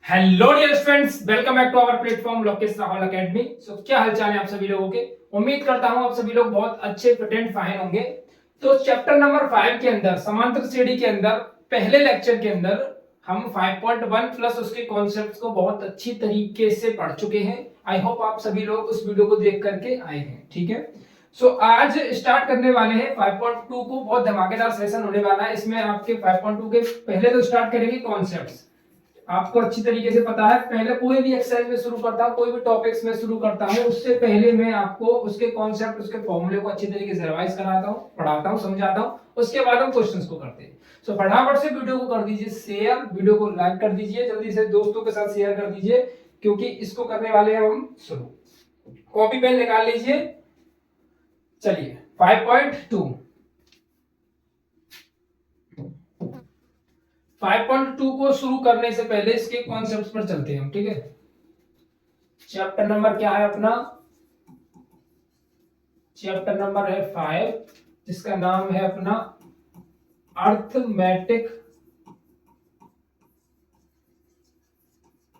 Hello dear friends, welcome back to our platform Lokesh Rahul academy. So क्या हालचाल है आप सभी लोगों के। उम्मीद करता हूं आप सभी लोग बहुत अच्छे फिट एंड फाइन होंगे। तो चैप्टर नंबर 5 के अंदर समांतर श्रेणी के अंदर पहले लेक्चर के अंदर हम 5.1 प्लस उसके कॉन्सेप्ट्स को बहुत अच्छी तरीके से पढ़ चुके हैं। आई होप आप सभी लोग उस वीडियो को देख करके आए हैं। ठीक है, सो आज स्टार्ट करने वाले हैं 5.2 को। बहुत धमाकेदार सेशन होने वाला है इसमें। आपके 5.2 के पहले तो स्टार्ट करेंगे कॉन्सेप्ट्स। आपको अच्छी तरीके से पता है, पहले कोई भी एक्सरसाइज में शुरू करता हूं, कोई भी टॉपिक्स में शुरू करता हूं, उससे पहले मैं आपको उसके कॉन्सेप्ट, उसके फॉर्मूले को अच्छी तरीके से रिवाइज कराता हूं, पढ़ाता हूं, समझाता हूं। उसके बाद हम क्वेश्चंस को करते हैं। सो फटाफट से वीडियो को कर दीजिए शेयर, वीडियो को लाइक कर दीजिए, जल्दी से दोस्तों के साथ शेयर कर दीजिए, क्योंकि इसको करने वाले हैं हम शुरू। कॉपी पेन निकाल लीजिए। चलिए 5.2 5.2 को शुरू करने से पहले इसके कॉन्सेप्ट्स पर चलते हैं हम। ठीक है, चैप्टर नंबर क्या है अपना? चैप्टर नंबर है 5, जिसका नाम है अपना अर्थमेटिक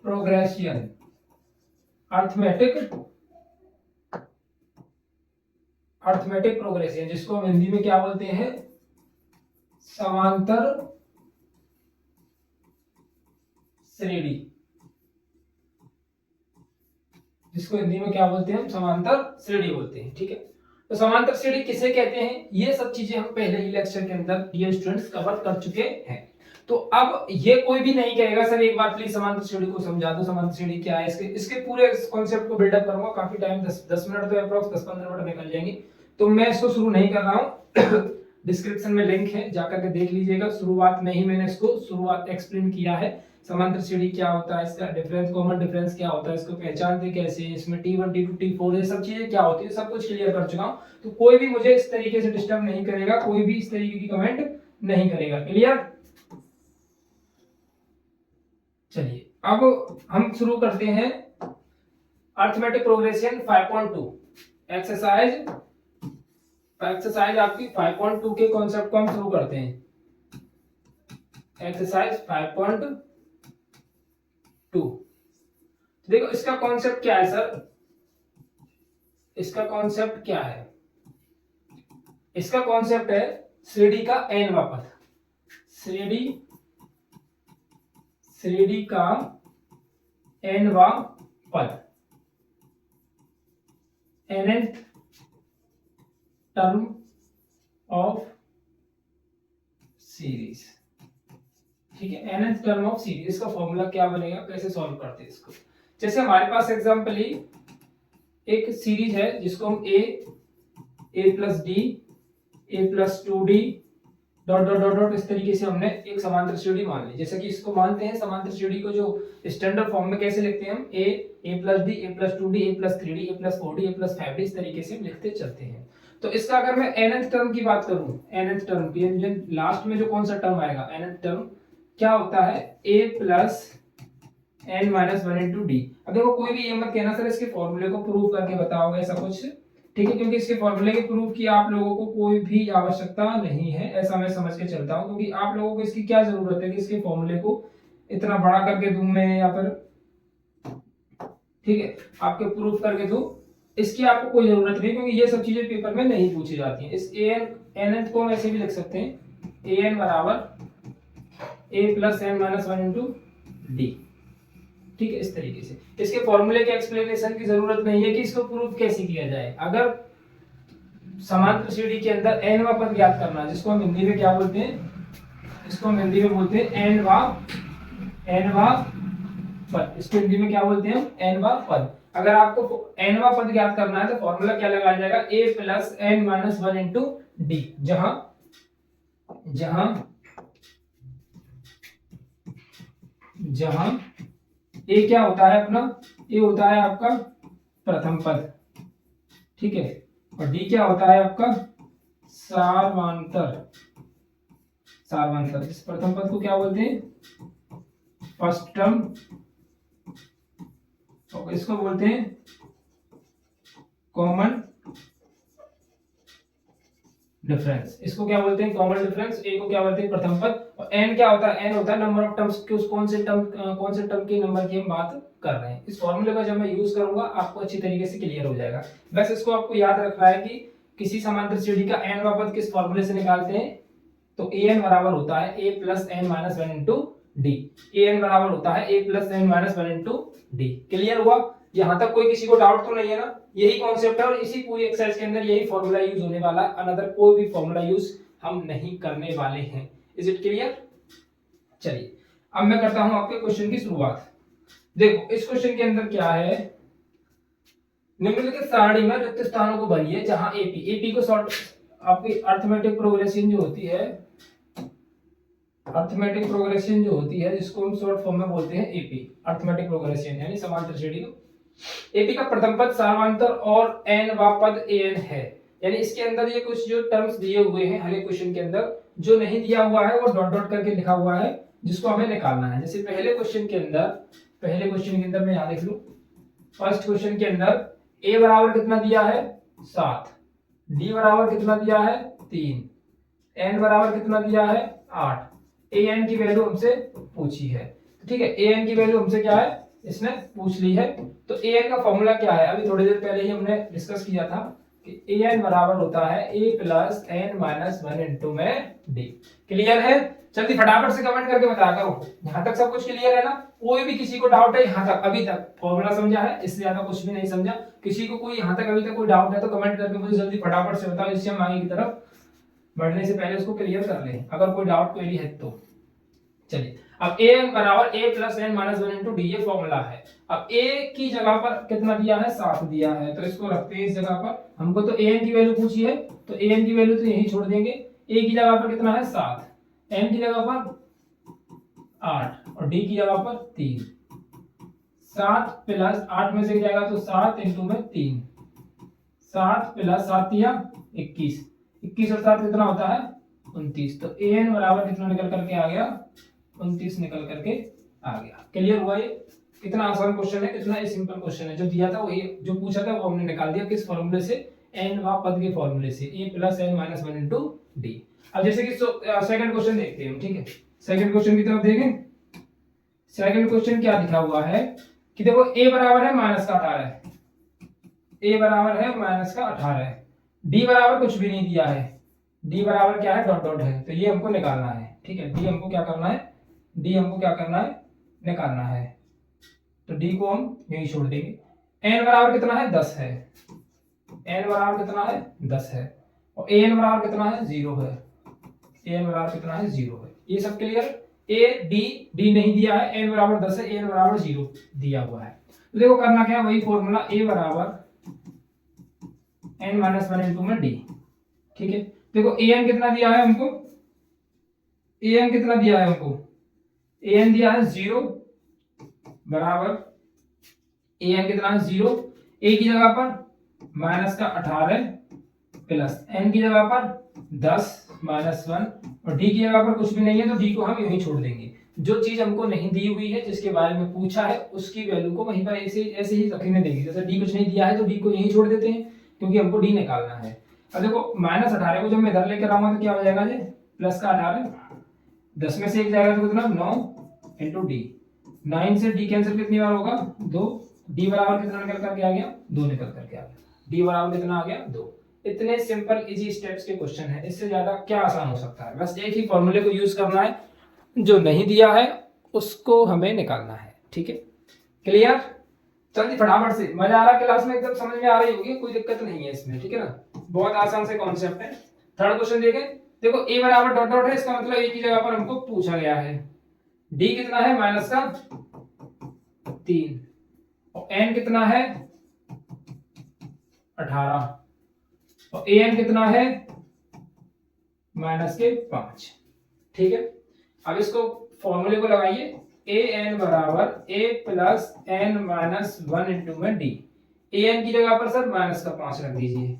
प्रोग्रेशन। अर्थमेटिक प्रोग्रेशन, जिसको हम हिंदी में क्या बोलते हैं? समांतर श्रेणी। जिसको हिंदी में क्या बोलते हैं? हम समांतर श्रेणी बोलते हैं। ठीक है, तो समांतर श्रेणी किसे कहते हैं, ये सब चीजें हम पहले ही लेक्चर के अंदर डियर स्टूडेंट्स कवर कर चुके हैं। तो अब ये कोई भी नहीं कहेगा सर एक बार प्लीज समांतर श्रेणी को समझा दो, समांतर श्रेणी क्या है। इसके पूरे कॉन्सेप्ट को बिल्डअप करूंगा। काफी टाइम 10 मिनट तो अप्रोक्स 10-15 मिनट निकल जाएंगे, तो मैं इसको शुरू नहीं कर रहा हूं। डिस्क्रिप्शन में लिंक है, जाकर के देख लीजिएगा। शुरुआत में ही मैंने इसको शुरुआत एक्सप्लेन किया है। समांतर श्रेणी क्या होता है, इसका डिफरेंस, कॉमन डिफरेंस क्या होता है, इसको पहचानते कैसे, इसमें T1 T2 T4 ये सब चीजें क्या होती है, सब कुछ क्लियर कर चुका हूं। तो कोई भी मुझे इस तरीके से डिस्टर्ब नहीं करेगा, कोई भी इस तरीके की कमेंट नहीं करेगा। क्लियर? चलिए अब हम शुरू करते हैं अर्थमेटिक प्रोग्रेशन 5.2 एक्सरसाइज। आपकी 5.2 के कॉन्सेप्ट को हम शुरू करते हैं। एक्सरसाइज 5.2। देखो इसका कॉन्सेप्ट क्या है सर, इसका कॉन्सेप्ट क्या है? इसका कॉन्सेप्ट है श्रेणी का nवां पद। श्रेणी का nवां पद, nth टर्म ऑफ सीरीज। ठीक है, nth टर्म ऑफ सीरीज। इसका फॉर्मूला क्या बनेगा, कैसे सॉल्व करते हैं इसको? जैसे हमारे पास एग्जांपल ही एक सीरीज है जिसको हम a plus D, a plus 2d dot dot dot dot इस तरीके से हमने एक समांतर श्रेणी मान ली। जैसे कि इसको मानते हैं समांतर श्रेणी को, जो स्टैंडर्ड फॉर्म में कैसे लिखते हैं हम? a plus D, a plus 2d, a plus 3d, a plus 4d, a plus 5d, इस तरीके से हम लिखते चलते हैं। तो इसका अगर मैं nth टर्म की बात करूं, nth टर्म की लास्ट में जो कौन सा टर्म आएगा, nth टर्म क्या होता है? a plus n minus 1 into d. अब देखो कोई भी ये मत कहना सर इसके फॉर्मूले को प्रूव करके बताओगे, ऐसा कुछ। ठीक है, क्योंकि इसके फॉर्मूले के प्रूफ की आप लोगों को कोई भी आवश्यकता नहीं है, ऐसा मैं समझ के चलता हूं। क्योंकि आप लोगों को इसकी क्या जरूरत है कि इसके फॉर्मूले को इतना बड़ा करके दूं मैं, या फिर ठीक है आपके प्रूफ करके दूं, इसकी आपको कोई जरूरत नहीं, क्योंकि ये सब चीजें पेपर में नहीं पूछी जाती हैं। इस nth को हम ऐसे भी लिख सकते हैं, an बराबर a plus n minus 1 into d. ठीक है, इस तरीके से। इसके फॉर्मूले के एक्सप्लेनेशन की जरूरत नहीं है कि इसको प्रूफ कैसे किया जाए। अगर समांतर श्रेणी के अंदर nवां पद ज्ञात करना, जिसको हम हिंदी में क्या बोलते हैं? इसको हम हिंदी में बोलते हैं nवां पद। इसको हिंदी में क्या बोलते हैं हम? nवां पद। अगर आपको nवां पद ज्ञात करना है तो फॉर्मूला क्या लगाया जाएगा? a plus n minus 1 into D. जहां ए क्या होता है अपना? ए होता है आपका प्रथम पद। ठीक है, और डी क्या होता है आपका? सारवांतर। इस प्रथम पद को क्या बोलते हैं? First term. और इसको बोलते हैं कॉमन डिफरेंस, इसको क्या बोलते हैं कॉमन डिफरेंस, ए को क्या बोलते हैं प्रथम पद, और एन क्या होता है, एन होता है नंबर ऑफ टर्म्स के, उस कौन से टर्म के नंबर की हम बात कर रहे हैं। इस फॉर्मूले का जब मैं यूज करूंगा आपको अच्छी तरीके से क्लियर हो जाएगा। बस इसको आपको याद रखना है कि किसी समांतर श्रेणी का एन वा पद किस फॉर्मूले से निकालते हैं, तो ए एन बराबर होता है ए plus N minus one into D, A N बराबर होता है ए plus N minus one into D. Clear हुआ, यहाँ तक कोई किसी को डाउट तो नहीं है ना, यही कॉन्सेप्ट है और इसी पूरी एक्सरसाइज के अंदर यही फॉर्मूला यूज होने वाला है, अनदर कोई भी फॉर्मूला यूज हम नहीं करने वाले हैं। Is it clear? चलिए अब मैं करता हूं आपके क्वेश्चन की शुरुआत। देखो इस क्वेश्चन के अंदर क्या है, निम्नलिखित सारणी में रिक्त स्थानों को भरिए जहां एपी, एपी को शॉर्ट आपकी अर्थमेटिक प्रोग्रेशन जो होती है, अर्थमेटिक प्रोग्रेशन जो होती है जिसको हम शॉर्ट फॉर्म में बोलते हैं एपी, अर्थमेटिक प्रोग्रेशन यानी समांतर श्रेणी को। एपी का प्रथम पद समांतर और एन वा पद एन है, यानी इसके अंदर ये कुछ जो टर्म्स दिए हुए हैं हर एक क्वेश्चन के अंदर, जो नहीं दिया हुआ है वो डॉट डॉट करके लिखा हुआ है जिसको हमें निकालना है। जैसे पहले क्वेश्चन के अंदर मैं यहां देख लूं, फर्स्ट क्वेश्चन के अंदर ए बराबर कितना दिया है 7, डी बराबर कितना दिया है 3, एन बराबर कितना दिया है 8, ए एन की वैल्यू हमसे पूछी है, ठीक है, ए एन की वैल्यू हमसे क्या है इसने पूछ ली है। तो ए एन का फॉर्मूला क्या है, अभी थोड़ी देर पहले ही हमने डिस्कस किया था कि ए एन बराबर होता है ए plus N minus one into में डी। क्लियर है? जल्दी फटाफट से कमेंट करके बता करो, यहाँ तक सब कुछ क्लियर है ना? कोई भी किसी को डाउट है यहाँ तक, अभी तक फॉर्मूला समझा है, इससे ज्यादा कुछ भी नहीं समझा, किसी को कोई यहाँ तक अभी तक कोई डाउट है तो कमेंट करके मुझे जल्दी फटाफट से बताओ, इससे हम आगे की तरफ बढ़ने से पहले उसको क्लियर कर लें अगर कोई डाउट कोई है तो। चलिए अब ए एन बराबर a plus N minus one into d, ये फॉर्मूला है। अब ए की जगह पर कितना दिया है 7 दिया है, तो इसको रखते हैं इस जगह पर, हमको तो ए एन की वैल्यू पूछी है तो ए एन की वैल्यू तो यही छोड़ देंगे, ए की जगह पर कितना है 7, एन की जगह पर 8 और डी की जगह पर 3, 7 प्लस 8 में से जाएगा तो 7 इंटू में 3, 7 प्लस 7 या 21, 21 और 7 कितना होता है 29, तो ए एन बराबर कितना निकल करके आ गया 29 निकल करके आ गया। क्लियर हुआ? ये कितना आसान क्वेश्चन है, कितना सिंपल क्वेश्चन है, जो दिया था वो जो पूछा था वो हमने निकाल दिया, किस फॉर्मूले से, एन वा पद के फॉर्मूले से, a plus N minus one into d. अब जैसे कि सेकंड क्वेश्चन देखते हैं हम, ठीक है, सेकंड क्वेश्चन की तरफ देखें। सेकंड क्वेश्चन क्या लिखा हुआ है कि देखो ए बराबर है माइनस का 18, ए बराबर है माइनस का 18, डी बराबर कुछ भी नहीं दिया है, डी बराबर क्या है डॉट डॉट है, तो ये हमको निकालना है, ठीक है, डी हमको क्या करना है, डी हमको क्या करना है निकालना है, तो डी को हम यही छोड़ देंगे। एन बराबर कितना है 10 है, एन बराबर कितना है 10 है, और ए एन बराबर कितना है 0 है, ए एन बराबर कितना है 0 है। ये सब क्लियर? ए डी, डी नहीं दिया है, एन बराबर 10 है, ए एन बराबर 0 दिया हुआ है, तो देखो करना क्या है, वही फॉर्मूला ए बराबर एन माइनस वन इंटू में डी, ठीक है। देखो ए एन कितना दिया है हमको, ए एन कितना दिया है हमको, ए एन दिया है 0 बराबर, ए एन कितना है 0, ए की जगह पर माइनस का 18 प्लस एन की जगह पर 10 माइनस 1 और डी की जगह पर कुछ भी नहीं है तो डी को हम यहीं छोड़ देंगे। जो चीज हमको नहीं दी हुई है जिसके बारे में पूछा है उसकी वैल्यू को वहीं पर ऐसे ही रखने देंगे। जैसे डी कुछ नहीं दिया है तो डी को यहीं छोड़ देते हैं क्योंकि हमको डी निकालना है। अब देखो माइनस 18 को जब मैं इधर लेकर आऊंगा तो क्या हो जाएगा जी, प्लस का 18, 10 में से एक जाएगा तो कितना 9 इंटू डी, 9 से डी कैंसिल कितनी बार होगा 2, डी बराबर कितना निकल करके आ गया 2 निकल करके आ गया, डी बराबर कितना आ गया 2। इतने सिंपल इजी स्टेप्स के क्वेश्चन है, इससे ज्यादा क्या आसान हो सकता है। बस एक ही फॉर्मूले को यूज करना है, जो नहीं दिया है उसको हमें निकालना है, ठीक है। क्लियर? जल्दी फटाफट से, मजा आ रहा है क्लास में, एकदम समझ में आ रही होगी, कोई दिक्कत नहीं है इसमें, ठीक है ना, बहुत आसान से कॉन्सेप्ट है। थर्ड क्वेश्चन देखें, देखो ए बराबर डॉट डॉट है, इसका मतलब ए की जगह पर हमको पूछा गया है, डी कितना है माइनस का 3 और एन कितना है 18 और ए एन कितना है माइनस के 5, ठीक है। अब इसको फॉर्मूले को लगाइए, ए एन बराबर a plus N minus 1 into में डी। ए एन की जगह पर सर माइनस का 5 रख दीजिए,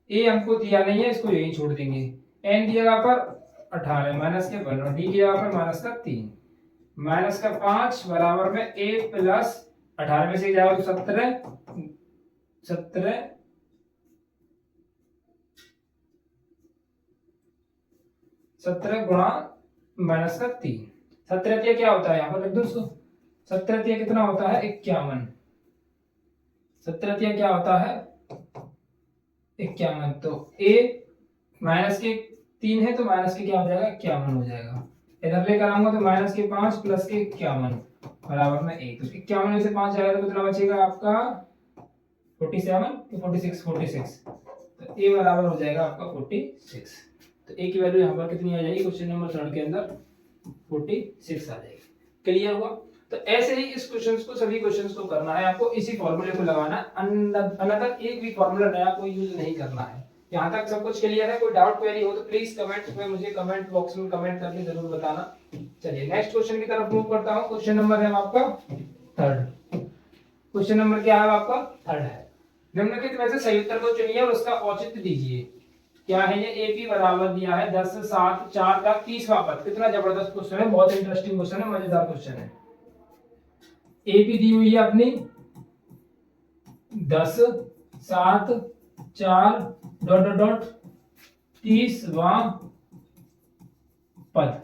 ए हमको दिया नहीं है इसको यही छोड़ देंगे, एन की जगह पर 18 माइनस के 1 और डी की जगह पर माइनस का 3, माइनस का 5 बराबर में ए प्लस 18 में से जाएगा तो 17 17 गुणा माइनस का 3। 17 क्या होता है, यहाँ पर लिख दो उसको। 17 कितना होता है, 51। 17 क्या होता है, 51। तो a माइनस के 3 है तो माइनस के क्या हो जाएगा, 51 हो जाएगा। इधर लेकर आऊंगा तो माइनस के 5 प्लस के 51 बराबर में 1। तो 51 में से 5 जाएगा तो कितना बचेगा आपका 47 तो 46। तो a बराबर हो जाएगा आपका 46। तो a की वैल्यू यहाँ पर कितनी आ जाएगी, क्वेश्चन नंबर 3 के अंदर 46 आ जाएगी। क्लियर हुआ। तो ऐसे ही इस क्वेश्चंस को, सभी क्वेश्चंस को करना है आपको, इसी फॉर्मूले को लगाना। अनदर एक भी फॉर्मूला नया कोई यूज नहीं करना है। यहाँ तक सब कुछ क्लियर है। कोई डाउट क्वेरी हो तो प्लीज कमेंट में मुझे कमेंट बॉक्स में कमेंट करके जरूर बताना। चलिए नेक्स्ट क्वेश्चन की तरफ मूव करता हूँ। क्वेश्चन नंबर है आपका 3rd। क्वेश्चन नंबर क्या है आपका 3rd है। निम्नलिखित में से सही उत्तर को चुनिए और उसका औचित्य दीजिए। क्या है ये, एपी बराबर दिया है 10, 7, 4 का 30वां पद। कितना जबरदस्त क्वेश्चन है, बहुत इंटरेस्टिंग क्वेश्चन है, मजेदार क्वेश्चन है। एपी दी हुई है अपनी 10, 7, 4 डॉट डॉट डॉट 30वां पद।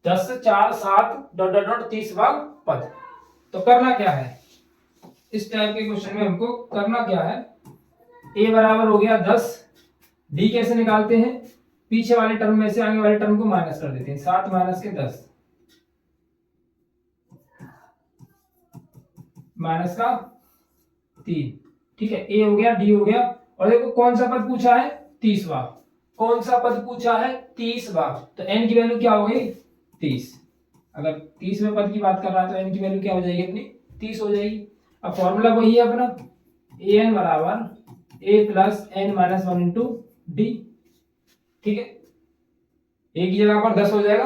10, 4, 7 डॉट डॉट डॉट 30वां पद। तो करना क्या है इस टाइप के क्वेश्चन में, हमको करना क्या है, ए बराबर हो गया 10। डी कैसे निकालते हैं, पीछे वाले टर्म में से आगे वाले टर्म को माइनस कर देते हैं। 7 माइनस के 10 माइनस का 3। ठीक है, ए हो गया, डी हो गया। और देखो कौन सा पद पूछा है, 30वां। कौन सा पद पूछा है, 30वां। तो एन की वैल्यू क्या हो गई, 30। अगर 30वें पद की बात कर रहा है तो एन की वैल्यू क्या हो जाएगी अपनी, 30 हो जाएगी। अब फॉर्मूला वही है अपना, ए एन बराबर a plus N minus 1 into d. ठीक है, ए की जगह पर 10 हो जाएगा,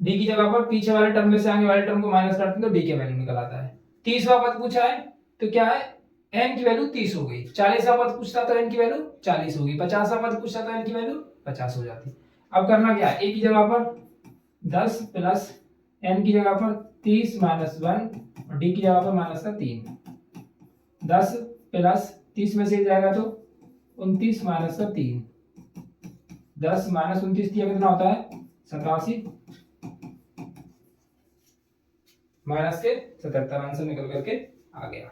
डी की जगह पर पीछे वाले टर्म में से आगे वाले टर्म को माइनस करते हैं तो डी की वैल्यू निकल आता है। 30वां पद पूछा है तो क्या है, एन की वैल्यू 30 हो गई। 40वां पद पूछता तो एन की वैल्यू 40 होगी। 50वां पद पूछता तो एन की वैल्यू 50 हो जाती। अब करना क्या है, ए की जगह पर 10 प्लस एन की जगह पर 30 माइनस 1 और डी की जगह पर माइनस का 3। 10 प्लस 30 में से जाएगा तो 29 माइनस का 3। 10 माइनस 29 दिया कितना होता है, 87 माइनस के 77। आंसर निकल करके आ गया।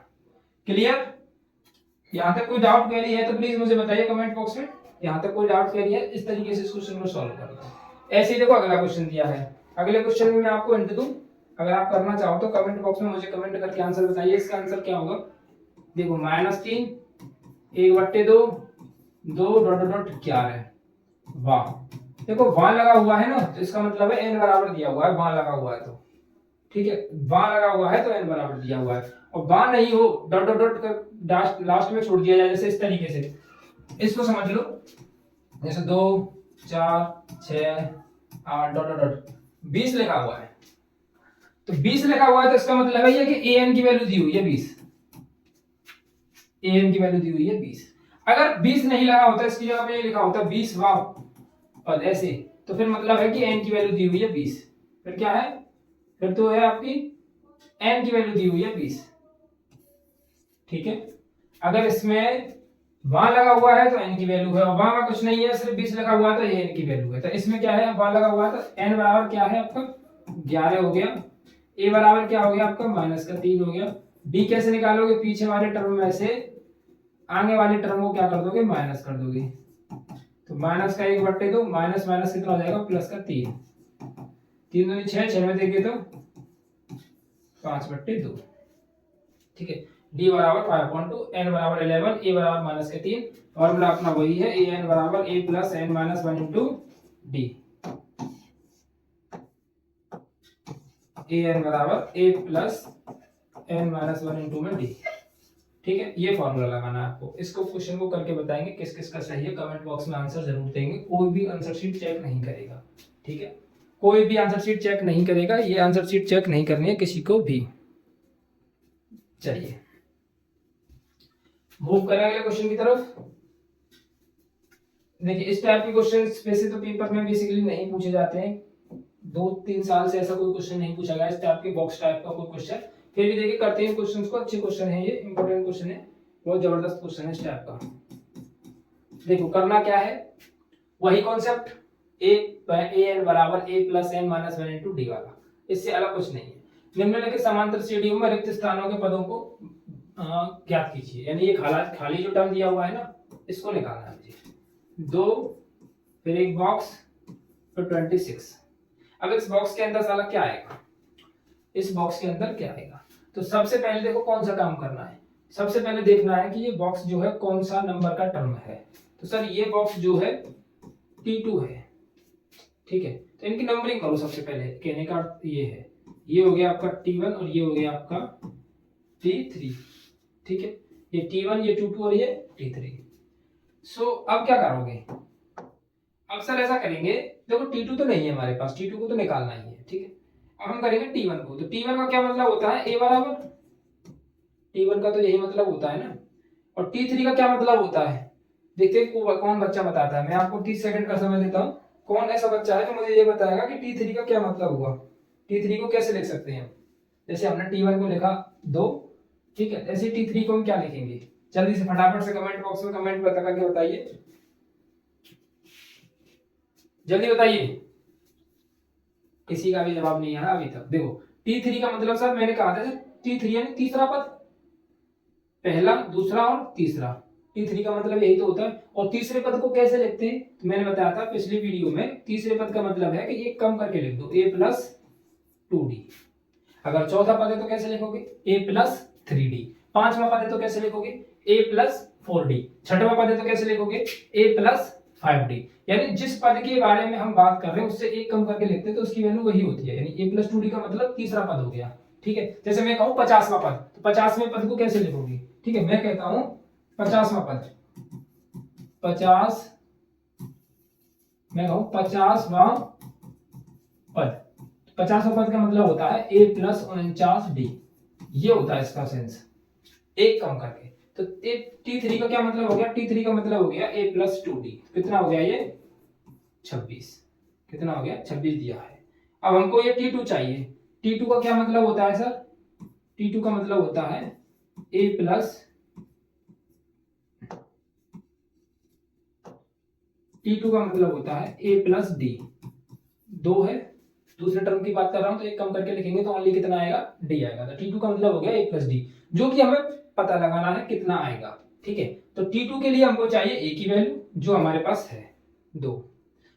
क्लियर। यहाँ तक कोई डाउट क्वेरी है तो प्लीज मुझे बताइए कमेंट बॉक्स में। यहाँ तक कोई डाउट क्वेरी है, इस तरीके से इस क्वेश्चन को सॉल्व करना है। ऐसे ही देखो अगला क्वेश्चन दिया है, अगले क्वेश्चन में मैं आपको हिंट दूं, अगर आप करना चाहो तो कमेंट बॉक्स में मुझे कमेंट करके आंसर बताइए। इसका आंसर क्या होगा, देखो -3 1/2 2 डॉट डॉट 11। वाह, देखो वहां लगा हुआ है ना, तो इसका मतलब है n बराबर दिया हुआ है, वहां लगा हुआ है तो ठीक है, वहां लगा हुआ है तो n बराबर दिया हुआ है। और वहां नहीं हो, डॉट डॉट डॉट का लास्ट में छोड़ दिया जाए, जैसे इस तरीके से इसको समझ लो, जैसे 2 4 6 8 डॉट डॉट डॉट 20 लिखा हुआ है। तो 20 लिखा हुआ है तो इसका मतलब है ये कि an की वैल्यू दी हुई है 20। an की वैल्यू दी हुई है 20। अगर 20 नहीं लगा होता, इसकी जगह पे ये लिखा होता 20वां पद ऐसे, तो फिर मतलब है कि n की वैल्यू दी हुई है 20। फिर क्या है, फिर तो है आपकी n की वैल्यू दी हुई है 20। ठीक है, अगर इसमें वहां लगा हुआ है तो n की वैल्यू है, और वहां कुछ नहीं है, सिर्फ 20 लगा हुआ है तो ये n की वैल्यू है। तो इसमें क्या है, वहां लगा हुआ है तो n बराबर क्या है आपका 11 हो गया। a बराबर क्या हो गया आपका -3 हो गया। b कैसे निकालोगे, पीछे वाले टर्म में से आगे वाले टर्म को क्या कर दोगे, माइनस कर दोगे। तो माइनस का 1/2 माइनस माइनस कितना हो जाएगा, प्लस का 3। 3 दूनी 6, 6 में देंगे तो 5/2। ठीक है, d बराबर 5.2, n बराबर 11, a बराबर -3। फॉर्मूला अपना वही है, a n बराबर a plus n minus 1 into D. a n बराबर a plus n minus 1 into में डी। ठीक है, ये फॉर्मूला लगाना है आपको। इसको क्वेश्चन को करके बताएंगे किस किस का सही है, कमेंट बॉक्स में आंसर जरूर देंगे। कोई भी आंसर शीट चेक नहीं करेगा। ठीक है, कोई भी आंसर शीट चेक नहीं करेगा, ये आंसर शीट चेक नहीं करनी है किसी को भी। चलिए मूव करें अगले क्वेश्चन की तरफ। देखिए इस टाइप के क्वेश्चन वैसे तो पेपर में बेसिकली नहीं पूछे जाते हैं, 2-3 साल से ऐसा कोई क्वेश्चन नहीं पूछा गया इस टाइप के बॉक्स टाइप का कोई क्वेश्चन। फिर भी देखिए करते हैं क्वेश्चंस को, अच्छे क्वेश्चन है, ये इंपॉर्टेंट क्वेश्चन है, बहुत जबरदस्त क्वेश्चन है इस टाइप का। देखो करना क्या है, वही कॉन्सेप्ट ए एन बराबर a plus N minus one into d वाला, इससे अलग कुछ नहीं है। निम्नलिखित समांतर सीढ़ियों में रिक्त स्थानों के पदों को ज्ञात कीजिए, यानी ये खाली जो टर्म दिया हुआ है ना, इसको निकालना है मुझे। 2 फिर एक बॉक्स फिर 26। अब इस बॉक्स के अंदर साला क्या आएगा, इस बॉक्स के अंदर क्या आएगा? तो सबसे पहले देखो कौन सा काम करना है, सबसे पहले देखना है कि ये बॉक्स जो है कौन सा नंबर का टर्म है। तो सर ये बॉक्स जो है T2 है, ठीक है, तो इनकी नंबरिंग करो। सबसे पहले कहने का अर्थ ये है, ये हो गया आपका T1 और ये हो गया आपका T3, ठीक है, ये T1 ये T2 और ये T3। सो अब क्या करोगे, अब सर ऐसा करेंगे, देखो T2 तो नहीं है हमारे पास, T2 को तो निकालना ही है, ठीक है। अब हम करेंगे T1 को, तो T1 का क्या मतलब होता है, A बराबर, T1 का तो यही मतलब होता है ना। और T3 का क्या मतलब होता है, देखते हैं कौन बच्चा बताता है। मैं आपको 30 सेकंड का समय देता हूँ, कौन ऐसा बच्चा है जो मुझे ये बताएगा कि T3 का क्या मतलब हुआ, T3 को कैसे लिख सकते हैं। जैसे हमने T1 को लिखा 2, ठीक है, ऐसे T3 को हम क्या लिखेंगे, जल्दी से फटाफट से कमेंट बॉक्स में कमेंट बता करके बताइए, जल्दी बताइए। किसी का भी जवाब नहीं आया अभी तक। देखो T3 का मतलब सर मैंने कहा था T3 यानी तीसरा पद, पहला दूसरा और तीसरा, T3 का मतलब यही तो होता है। और तीसरे पद को कैसे लिखते हैं, तो मैंने बताया था पिछली वीडियो में, तीसरे पद का मतलब है कि एक कम करके लिख दो, a प्लस 2d। अगर चौथा पद है तो कैसे लिखोगे, a प्लस 3d। पांचवा पद है तो कैसे लिखोगे, a प्लस 4d। छठवां पद है तो कैसे लिखोगे, a प्लस 5d। यानी जिस पद के बारे में हम बात कर रहे हैं उससे एक कम करके लिखते हैं तो उसकी वैल्यू वही होती है, यानी a प्लस 2d का मतलब तीसरा पद हो गया, ठीक है। जैसे मैं कहूं 50वां पद, तो 50वें पद को कैसे लिखोगे, ठीक है, मैं कहता हूं 50वां पद, 50, मैं कहूं 50वां पद, 50वां पद का मतलब होता है a प्लस 49d, ये होता है इसका सेंस, एक कम करके। तो T3 का क्या मतलब हो गया, T3 का मतलब हो गया a प्लस 2d, कितना हो गया ये 26, कितना हो गया 26 दिया है। अब हमको ये T2 चाहिए, T2 का क्या मतलब होता है सर, T2 का मतलब होता है a प्लस, T2 का मतलब होता है a प्लस d, 2 है, दूसरे टर्म की बात कर रहा हूं तो एक कम करके लिखेंगे तो ओनली कितना आएगा, d आएगा। तो T2 का मतलब हो गया a प्लस d, जो कि हमें पता लगाना है कितना आएगा, ठीक है। तो T2 के लिए हमको चाहिए a की वैल्यू जो हमारे पास है 2,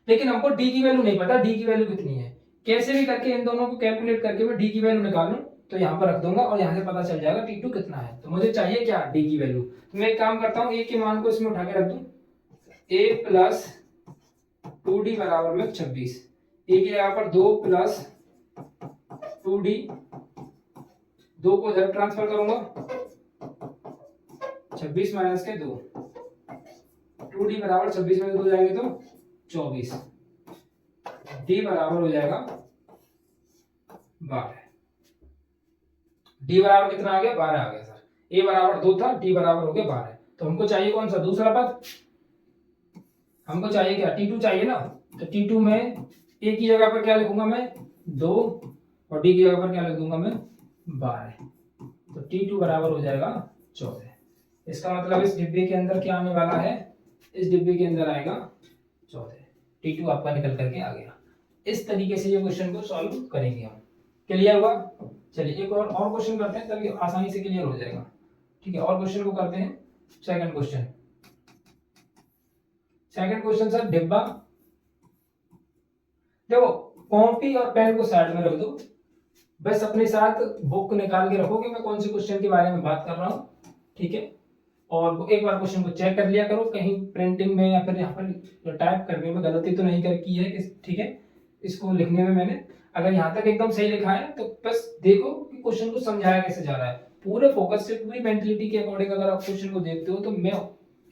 लेकिन हमको d की वैल्यू नहीं पता, d की वैल्यू कितनी है। कैसे भी करके इन दोनों को कैलकुलेट करके मैं d की वैल्यू निकाल लूं तो यहाँ पर रख दूंगा और यहाँ से पता चल जाएगा T2 कितना है। तो मुझे चाहिए क्या, d की वैल्यू। तो मैं एक काम करता हूँ, a के मान को इसमें उठा के रख दूं, a प्लस 2d बराबर में 26, a की जगह पर 2 प्लस 2d, 2 को इधर ट्रांसफर करूंगा, 26 माइनस के 2, 2d बराबर 26 में 2 जाएंगे तो 24, d बराबर हो जाएगा 12। d बराबर कितना आ गया, 12 आ गया सर। a बराबर 2 था, d बराबर हो गया 12। तो हमको चाहिए कौन सा, दूसरा पद, हमको चाहिए क्या, T2 चाहिए ना। तो T2 में a की जगह पर क्या लिखूंगा मैं 2 और d की जगह पर क्या लिख दूंगा मैं 12। तो T2 बराबर हो जाएगा 14। इसका मतलब इस डिब्बे के अंदर क्या आने वाला है, इस डिब्बे के अंदर आएगा 14। T2 आपका निकल करके आ गया। इस तरीके से ये क्वेश्चन को सॉल्व करेंगे हम। क्लियर हुआ, चलिए एक और क्वेश्चन करते हैं तभी आसानी से क्लियर हो जाएगा, ठीक है। और क्वेश्चन को करते हैं second question. Second question sir डिब्बा, देखो कॉपी और पेन को साइड में रख दो, बस अपने साथ बुक निकाल के रखो कि मैं कौन से क्वेश्चन के बारे में बात कर रहा हूँ, ठीक है। और एक बार क्वेश्चन को चेक कर लिया करो, कहीं प्रिंटिंग में या फिर यहाँ पर टाइप करने में गलती तो नहीं कर की है, ठीक है। इसको लिखने में मैंने अगर यहाँ तक एकदम सही लिखा है तो बस देखो कि क्वेश्चन को समझाया कैसे जा रहा है, पूरे फोकस से पूरी मेंटलिटी के अकॉर्डिंग अगर आप क्वेश्चन को देखते हो तो मैं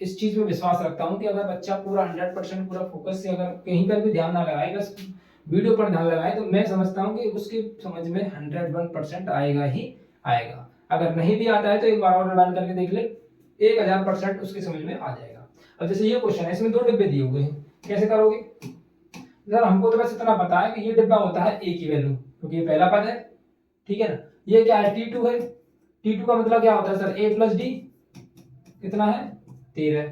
इस चीज में विश्वास रखता हूँ कि अगर बच्चा पूरा 100% पूरा फोकस से अगर कहीं पर भी ध्यान ना लगाए, बस वीडियो पर ध्यान लगाए, तो मैं समझता हूँ कि उसके समझ में 101% आएगा ही आएगा। अगर नहीं भी आता है तो एक बार और रिवाइंड करके देख ले, 1000% उसके समझ में आ जाएगा। अब जैसे ये क्वेश्चन है, इसमें 2 डिब्बे दिए हुए हैं, कैसे करोगे सर, हमको तो बस इतना पता है कि ये डिब्बा होता है a की वैल्यू, क्योंकि ये पहला पद है, ठीक है ना। ये क्या है, T2 है, T2 का मतलब क्या होता है सर, a प्लस d, कितना है 13,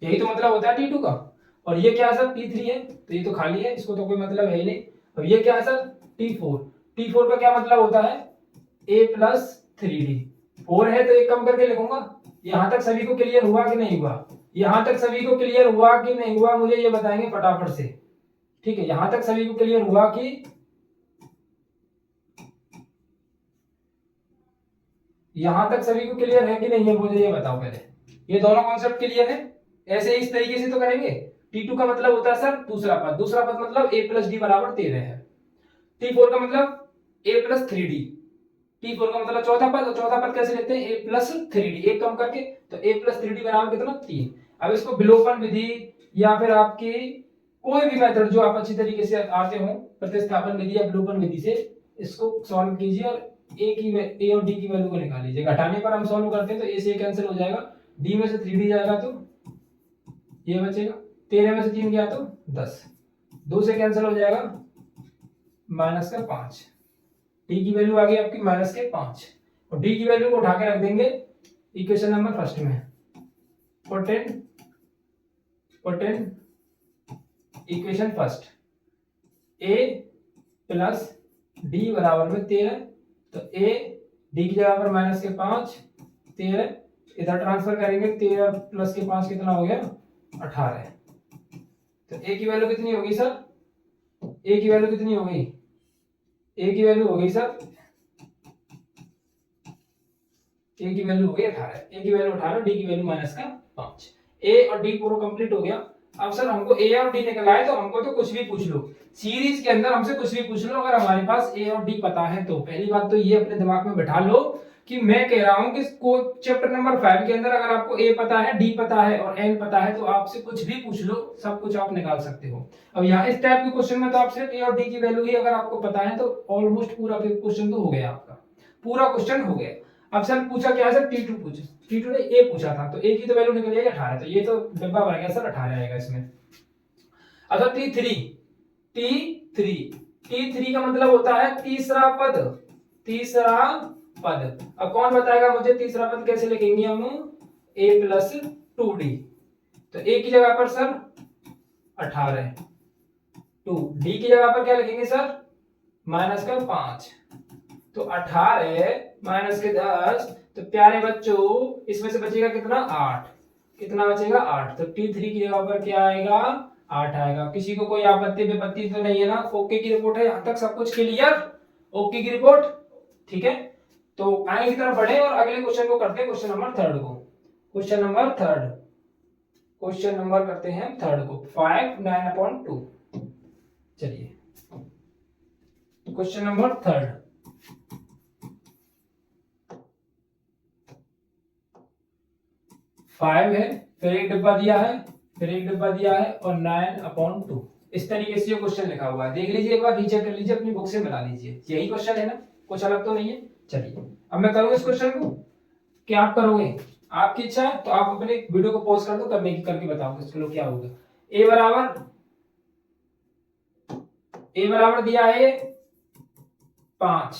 यही तो मतलब होता है T2 का। और ये क्या है सर T3 है, तो ये तो खाली है, इसको तो कोई मतलब है ही नहीं। अब ये क्या है सर T4, T4 का क्या मतलब होता है a प्लस 3d, 4 है तो एक कम करके लिखूंगा। यहां तक सभी को क्लियर हुआ कि नहीं हुआ? यहां तक सभी को क्लियर हुआ कि नहीं हुआ, मुझे ये बताएंगे फटाफट से। ठीक है, यहां तक सभी को क्लियर हुआ कि यहां तक सभी को क्लियर है कि नहीं है, मुझे ये बताओ पहले। ये दोनों कॉन्सेप्ट क्लियर है? ऐसे इस तरीके से तो करेंगे। T2 का मतलब होता है सर दूसरा पद, दूसरा पद मतलब a प्लस डी बराबर 13 है। T4 का मतलब a प्लस 3d, T4 का मतलब चौथा पद, और चौथा पद कैसे लेते हैं a प्लस 3d, एक कम करके, तो a प्लस 3d बराबर कितना 3। अब इसको विलोपन विधि या फिर आपकी कोई भी मेथड जो आप अच्छी तरीके से आते हो, प्रतिस्थापन विधि या विलोपन विधि से इसको सॉल्व कीजिए और ए और डी की वैल्यू को निकाल लीजिए। घटाने पर हम सॉल्व करते हैं तो ए से कैंसिल हो जाएगा, डी में से 3d जाएगा तो ये बचेगा, 13 में से 3 गया तो 10, 2 से कैंसिल हो जाएगा माइनस का 5, डी की वैल्यू आ गई आपकी माइनस के 5, और डी की वैल्यू को उठा के रख देंगे इक्वेशन नंबर फर्स्ट में। Put equation first, a plus D बराबर में 13, तो a डी की जगह पर माइनस के 5, 13 इधर ट्रांसफर करेंगे, 13 प्लस के 5 कितना हो गया 18। तो a की वैल्यू कितनी होगी सर, a की वैल्यू कितनी हो गई, a की वैल्यू हो गई सर, a की वैल्यू हो गई 18, a की वैल्यू 18, d की वैल्यू माइनस का 5। a और d पूरा कंप्लीट हो गया। अब सर हमको a और d निकल आए तो हमको तो कुछ भी पूछ लो, सीरीज के अंदर हमसे कुछ भी पूछ लो, अगर हमारे पास a और d पता है तो। पहली बात तो ये अपने दिमाग में बैठा लो कि मैं कह रहा हूं कि चैप्टर नंबर 5 के अंदर अगर आपको a पता है, d पता है और n पता है तो आपसे कुछ भी पूछ लो, सब कुछ आप निकाल सकते हो। अब यहाँ इस टाइप के क्वेश्चन में तो आप सिर्फ a और d की वैल्यू ही अगर आपको पता है तो ऑलमोस्ट पूरा क्वेश्चन तो हो गया आपका, पूरा क्वेश्चन हो गया। अब सर पूछा क्या है सर T2 पूछा, T2 ने a पूछा था, तो a की तो वैल्यू निकल जाएगी 18, तो ये तो डब्बा भर गया सर, 18 आएगा इसमें। अच्छा T3 का मतलब होता है तीसरा पद, तीसरा पद। अब कौन बताएगा मुझे तीसरा पद कैसे लिखेंगे हम, a प्लस 2d, तो a की जगह पर सर 18, 2 d की जगह पर क्या लिखेंगे सर माइनस का 5, तो 18 माइनस के 10, तो प्यारे बच्चों इसमें से बचेगा कितना 8, कितना बचेगा 8, तो T3 की जगह पर क्या आएगा 8 आएगा। किसी को कोई आपत्ति विपत्ति तो नहीं है ना? ओके की रिपोर्ट है, यहां तक सब कुछ क्लियर, ओके की रिपोर्ट, ठीक है। तो आगे की तरफ बढ़े और अगले क्वेश्चन को करते हैं, क्वेश्चन नंबर थर्ड को, क्वेश्चन नंबर करते हैं थर्ड को, 5 9/2। चलिए क्वेश्चन नंबर थर्ड, 5 है, फिर एक डिब्बा दिया है, फिर एक डिब्बा दिया है और 9/2, इस तरीके से क्वेश्चन लिखा हुआ है। देख लीजिए एक बार, रीचेक कर लीजिए, अपनी बुक से मिला लीजिए, यही क्वेश्चन है ना, कुछ अलग तो नहीं है। चलिए अब मैं करूंगा इस क्वेश्चन को, क्या आप करोगे? आपकी इच्छा है तो आप अपने वीडियो को पॉज कर दो, करके बताओ चलो क्या होगा। ए बराबर दिया है 5,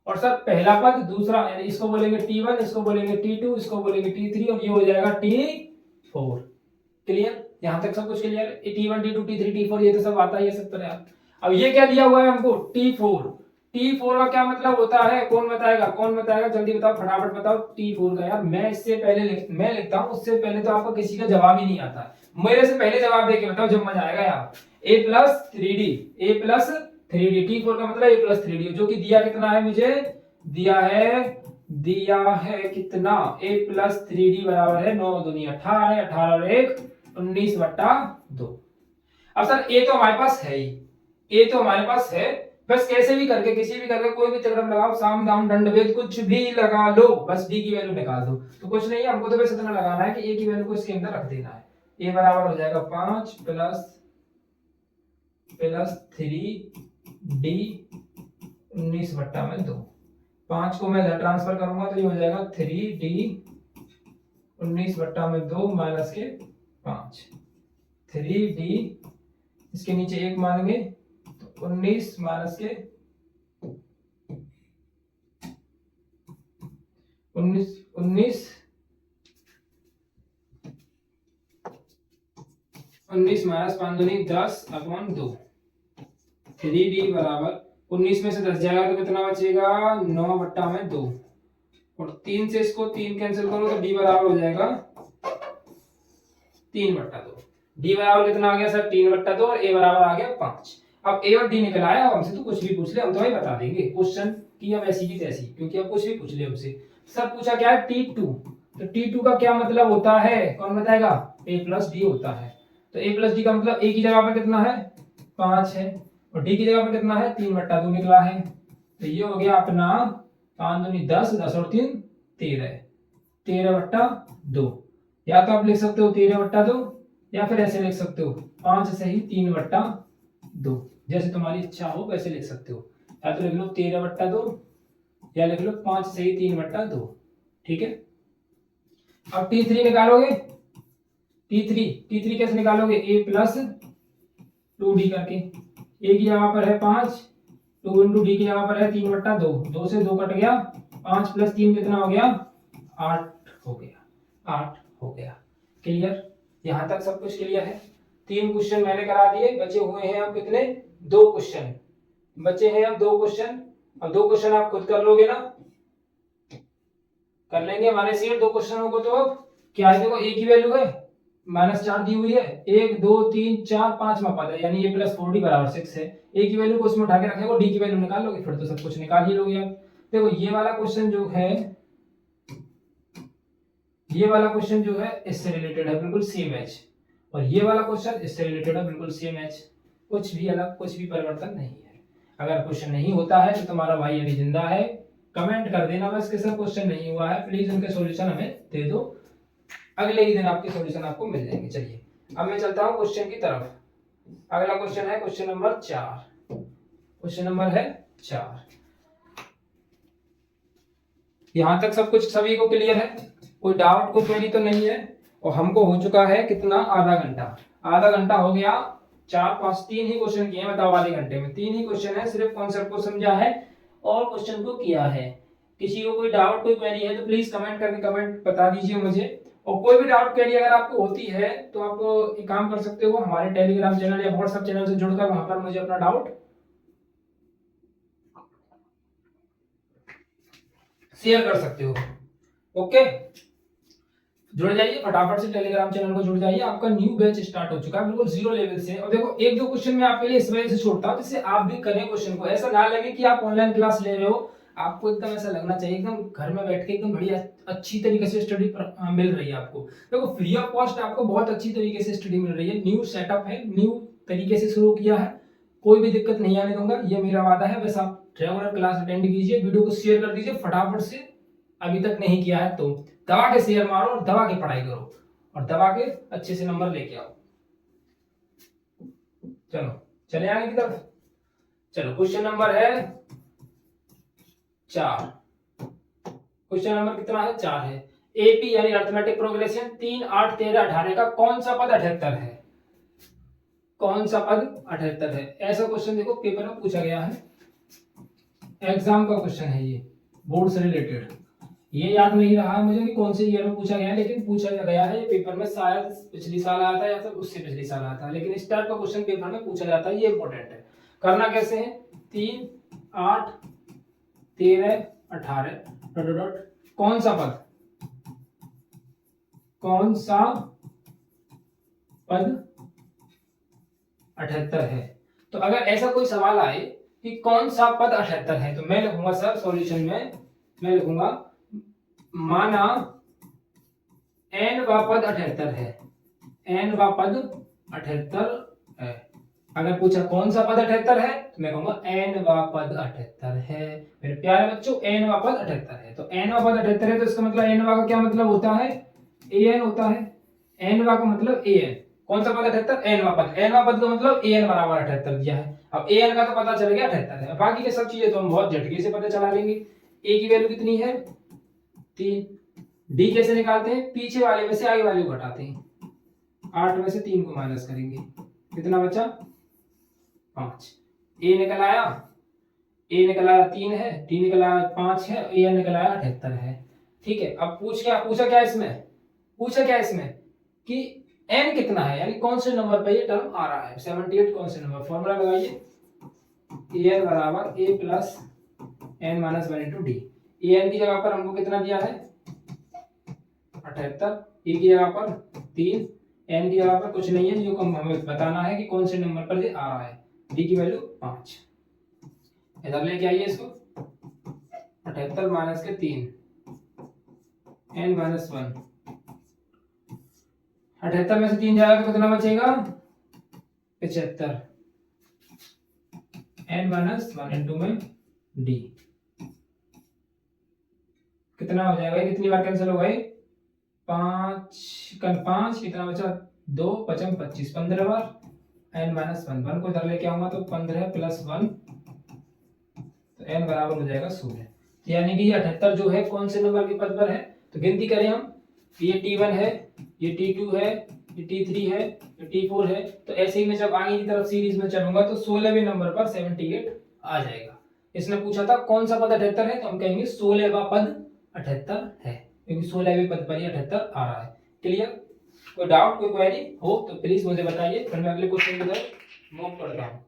और सर पहला पद दूसरा, यानी इसको बोलेंगे T1, इसको बोलेंगे T2, इसको बोलेंगे T3 और ये हो जाएगा T4। क्लियर? यहां तक सब कुछ क्लियर है? T1 T2 T3 T4 ये तो सब आता ही है सब तरह। अब ये क्या दिया हुआ है हमको T4, T4 का क्या मतलब होता है, कौन बताएगा जल्दी बताओ, फटाफट बताओ। T4 का यार मैं इससे पहले मैं लिखता हूं, उससे पहले तो आपका किसी का जवाब ही नहीं आता, मेरे से पहले जवाब देके बताओ जब मजा आएगा यार। a प्लस 3d, T4 का मतलब a प्लस 3d, जो कि दिया कितना है मुझे, दिया है कितना, a प्लस 3d बराबर है 9 दूनी 18, 18 और 1 19/2। अब सर a तो हमारे पास है ही, a तो हमारे पास है, बस कैसे भी करके किसी भी करके कोई भी तकड़म लगाओ, साम दाम दंड भेद कुछ भी लगा लो, बस d की वैल्यू निकाल दो। तो कुछ नहीं है, हमको तो बस इतना लगाना है कि a की वैल्यू को इसके अंदर रख देना है। a बराबर हो जाएगा 5 प्लस 3d 19/2। 5 को मैं इधर ट्रांसफर करूंगा तो ये हो जाएगा 3d 19/2 माइनस के 5, 3d इसके नीचे 1 मानेंगे तो 19 माइनस के 19 19 माइनस 5 दूनी 10/2। 3d बराबर 19 में से 10 जाएगा तो कितना बचेगा 9/2। और 3 से इसको 3 कैंसिल करो तो d बराबर हो जाएगा 3/2। d बराबर कितना आ गया सर 3/2 और a बराबर आ गया 5। अब a और d निकल आया, हमसे तो कुछ भी पूछ ले हम तो भाई बता देंगे, क्वेश्चन की अब ऐसी की तैसी, क्योंकि अब कुछ भी पूछ ले हमसे। सब पूछा क्या है t2, तो t2 का क्या मतलब होता है कौन बताएगा, a प्लस d होता है। तो a प्लस डी का मतलब a की जगह पर कितना है 5 है और d की जगह पर कितना है 3/2 निकला है। तो ये हो गया अपना 5 दूनी 10, 10 और 3 13, 13/2। या तो आप लिख सकते हो 13/2 या फिर ऐसे लिख सकते हो 5 से ही 3/2, जैसे तुम्हारी इच्छा हो वैसे लिख सकते हो। या तो लिख लो 13/2 या लिख लो 5 से ही 3/2। ठीक है। अब t3 निकालोगे, t3 कैसे निकालोगे, a प्लस 2d करके। a की जगह पर है 5, 2 इंटू डी की जगह पर है 3/2, 2 से 2 कट गया, 5 प्लस 3 कितना हो गया 8 हो गया, 8 हो गया। क्लियर, यहां तक सब कुछ क्लियर है। 3 क्वेश्चन मैंने करा दिए, बचे हुए हैं अब कितने 2 क्वेश्चन बचे हैं, अब 2 क्वेश्चन। अब 2 क्वेश्चन आप खुद कर लोगे ना, कर लेंगे हमारे से 2 क्वेश्चन होगा। तो अब क्या है, देखो a की वैल्यू है -4 दी हुई है, 1 2 3 4 5वां पद है, यानी a प्लस 4d बराबर 6 है। a की वैल्यू को उसमें उठा के रखेंगे, d की वैल्यू निकाल लोगे, फिर तो सब कुछ निकाल ही लोगे आप। देखो ये वाला क्वेश्चन जो है, ये वाला क्वेश्चन जो है इससे रिलेटेड है, बिल्कुल सेम एच, और ये वाला क्वेश्चन इससे रिलेटेड है, बिल्कुल सेम एच, कुछ भी अलग कुछ भी परिवर्तन नहीं है। अगर क्वेश्चन नहीं होता है तो तुम्हारा भाई अभी जिंदा है, कमेंट कर देना बस कि सर क्वेश्चन नहीं हुआ है, प्लीज उनके सॉल्यूशन हमें दे दो, अगले ही दिन आपके सॉल्यूशन आपको मिल जाएंगे। चलिए अब मैं चलता हूं क्वेश्चन की तरफ। अगला क्वेश्चन है क्वेश्चन नंबर 4, क्वेश्चन नंबर है 4। यहां तक सब कुछ सभी को क्लियर है, कोई डाउट कोई क्वेरी तो नहीं है। और हमको हो चुका है कितना, आधा घंटा, आधा घंटा हो गया। 4 5 3 ही क्वेश्चन किए हैं, बताओ आधे घंटे में 3 ही क्वेश्चन है, सिर्फ कॉन्सेप्ट को समझा है और क्वेश्चन को किया है। किसी को कोई डाउट कोई क्वेरी है तो प्लीज कमेंट करके कमेंट बता दीजिए मुझे। और कोई भी डाउट क्वेरी अगर आपको होती है तो आप एक काम कर सकते हो, हमारे टेलीग्राम चैनल या व्हाट्सएप चैनल से जुड़कर वहां पर मुझे अपना डाउट शेयर कर सकते हो। ओके, जुड़ जाइए फटाफट से, टेलीग्राम चैनल को जुड़ जाइए, आपका न्यू बैच स्टार्ट हो चुका है बिल्कुल 0 लेवल से। और देखो 1 2 क्वेश्चन मैं आपके लिए इस वजह से छोड़ता हूं जिससे आप भी करें क्वेश्चन को, ऐसा ना लगे कि आप ऑनलाइन क्लास ले रहे हो, आपको एकदम ऐसा लगना चाहिए एकदम घर में बैठ के एकदम बढ़िया अच्छी तरीके से स्टडी मिल रही है आपको। देखो फ्री ऑफ कॉस्ट आपको बहुत अच्छी तरीके से स्टडी मिल रही है, न्यू सेटअप है, न्यू तरीके से शुरू किया है, कोई भी दिक्कत नहीं आने दूंगा, ये मेरा वादा है। बस आप रेगुलर क्लास अटेंड कीजिए, वीडियो को शेयर कर दीजिए फटाफट से, अभी तक नहीं किया है तो दबा के शेयर मारो और दबा के पढ़ाई करो और दबा के अच्छे से नंबर लेके आओ। चलो चले आगे की तरफ। चलो क्वेश्चन नंबर है 4, क्वेश्चन नंबर कितना है 4 है। एपी यानी अर्थमेटिक प्रोग्रेशन 3 8 13 18 का कौन सा पद 78 है, कौन सा पद 78 है। ऐसा क्वेश्चन देखो पेपर में पूछा गया है, एग्जाम का क्वेश्चन है, ये बोर्ड से रिलेटेड। ये याद नहीं रहा है मुझे कि कौन से ईयर में पूछा गया है, लेकिन पूछा गया है ये पेपर में, शायद पिछली साल आया था या फिर उससे पिछली साल आया था, लेकिन इस टाइप का क्वेश्चन पेपर में पूछा जाता है, ये इंपॉर्टेंट है। करना कैसे है, 3 8 13 18 डॉट डॉट कौन सा पद, कौन सा पद 78 है। तो अगर ऐसा कोई सवाल आए कि कौन सा पद 78 है, तो मैं लिखूंगा सर सॉल्यूशन में, मैं लिखूंगा माना n वा पद 78 है, n वा पद 78 है। अगर पूछा कौन सा पद 78 है तो मैं कहूंगा n वा पद 78 है। मेरे प्यारे बच्चों n वा पद 78 है, तो n वा पद 78 है तो इसका मतलब n वा का क्या मतलब होता है, an होता है। n वा का मतलब an, कौन सा पद 78, n वा पद, n वा पद का मतलब an बराबर 78 दिया है। अब an का तो पता चल गया 78 है, बाकी के सब चीजें तो हम बहुत झटके से पता चला लेंगे। a की वैल्यू कितनी है 3, डी कैसे निकालते हैं, पीछे वाले में से आगे वाले को घटाते हैं, 8 में से 3 को माइनस करेंगे, कितना बचा 5। ए निकल आया, ए निकल आया 3 है, डी निकल आया 5 है, ए निकल आया 78 है। ठीक है, अब पूछा क्या इसमें, पूछा क्या इसमें कि n कितना है, यानी कौन से नंबर पे ये टर्म आ रहा है, 78 कौन से नंबर, फॉर्मूला लगाइए, an बराबर a plus n minus one into D. an की जगह पर हमको कितना दिया है 78, e की जगह पर 3, n की जगह पर कुछ नहीं है, जो हमें बताना है कि कौन से नंबर पर ये आ रहा है, d की वैल्यू 5। इधर लेके आइए इसको, 78 माइनस के 3 n माइनस 1, 78 में से 3 जाएगा तो कितना बचेगा 75, n माइनस 1 इंटू में d कितना हो जाएगा, कितनी बार कैंसिल हो गई, 5 कितना बचा 2 5 25, 15 बार, n माइनस 1 को इधर लेके आऊंगा तो 15 प्लस 1 तो n बराबर हो जाएगा 16। यानी कि ये 78 जो है कौन से नंबर के पद पर है, तो गिनती करें हम, ये T1 है, ये T2 है, ये T3 है, ये T4 है, तो ऐसे ही मैं जब आगे की तरफ सीरीज में चलूंगा तो 16वें नंबर पर 78 आ जाएगा। इसने पूछा था कौन सा पद 78 है, तो हम कहेंगे 16वां पद 78 है, क्योंकि 16वें पद पर ही 78 आ रहा है। क्लियर? कोई डाउट, कोई क्वेरी हो तो प्लीज मुझे बताइए, फिर मैं अगले क्वेश्चन की तरफ मूव करता हूँ।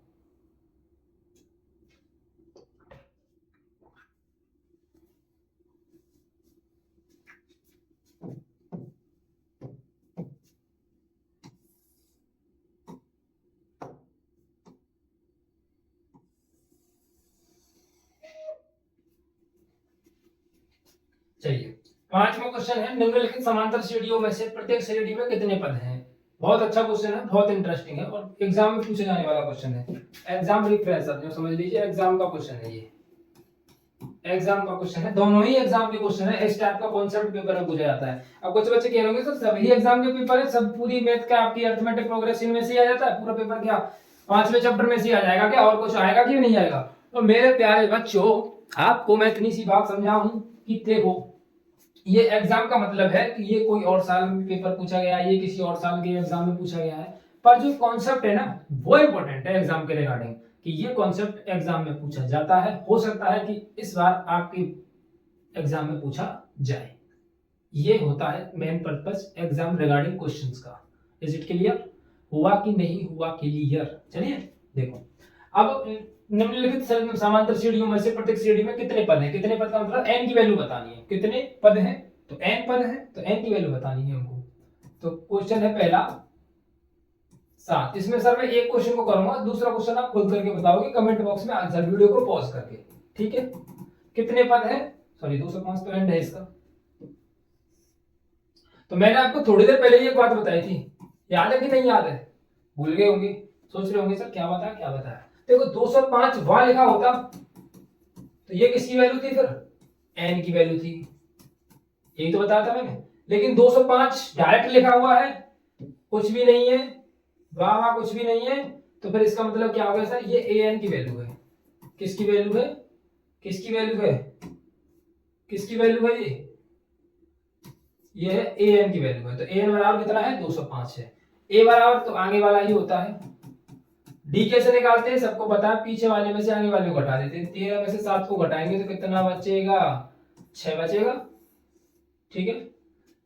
चलिए, पांचवा क्वेश्चन है, निम्नलिखित समांतर श्रेणियों में से प्रत्येक श्रेणी में कितने पद हैं। बहुत अच्छा क्वेश्चन है, बहुत इंटरेस्टिंग है और एग्जाम में पूछे जाने वाला क्वेश्चन है। एग्जाम रिफ्रेशर जो समझ लीजिए, एग्जाम का क्वेश्चन है, ये एग्जाम का क्वेश्चन है, दोनों ही एग्जाम के क्वेश्चन है। इस टाइप का कॉन्सेप्ट पेपर में पूछा जाता है। अब कुछ बच्चे कह रहे होंगे सर सभी एग्जाम के पेपर है, सब पूरी मैथ का आपकी अरिथमेटिक प्रोग्रेशन में से आ जाता है, पूरा पेपर क्या 5वें चैप्टर में से आ जाएगा क्या, और कुछ आएगा कि नहीं आएगा। तो मेरे प्यारे बच्चों, आपको मैं इतनी सी बात समझाऊं कि देखो, ये एग्जाम का मतलब है कि ये कोई और साल में पेपर पूछा गया है, ये किसी और साल के एग्जाम में पूछा गया है, पर जो कॉन्सेप्ट है ना वो इंपॉर्टेंट है एग्जाम के रिगार्डिंग, कि ये कॉन्सेप्ट एग्जाम में पूछा जाता है, हो सकता है कि इस बार आपके एग्जाम में पूछा जाए। ये होता है main purpose exam regarding questions का। Is it clear? हुआ कि नहीं हुआ क्लियर? चलिए देखो, अब निम्नलिखित समांतर श्रेणियों में से प्रत्येक श्रेणी में कितने पद हैं, कितने पद का मतलब n की वैल्यू बतानी है, कितने पद हैं तो n पद हैं, तो n की वैल्यू बतानी है हमको। तो क्वेश्चन है पहला 7। इसमें सर मैं एक क्वेश्चन को करूंगा, दूसरा क्वेश्चन आप खुद करके बताओगे कमेंट बॉक्स में आंसर, वीडियो को पॉज करके, ठीक है। कितने पद हैं, सॉरी 205 तो एंड है इसका। तो मैंने आपको थोड़ी देर पहले ये बात बताई थी, याद है कि नहीं याद है, भूल गए होंगे, सोच रहे होंगे सर क्या बताया क्या बताया। देखो 205 वहां लिखा होता तो ये किसकी वैल्यू थी, फिर n की वैल्यू थी, यही तो बताया था मैंने। लेकिन 205 डायरेक्ट लिखा हुआ है, कुछ भी नहीं है, वहां कुछ भी नहीं है, तो फिर इसका मतलब क्या हो गया सर, ये an की वैल्यू है। किसकी वैल्यू है, किसकी वैल्यू है, किसकी वैल्यू है, ये है an की वैल्यू है। तो an बराबर कितना है 205 है, a बराबर तो आगे वाला ही होता है। d कैसे निकालते हैं सबको पता है, पीछे वाले में से आगे वाले को घटा देते हैं, 13 में से 7 को घटाएंगे तो कितना बचेगा 6 बचेगा, ठीक है।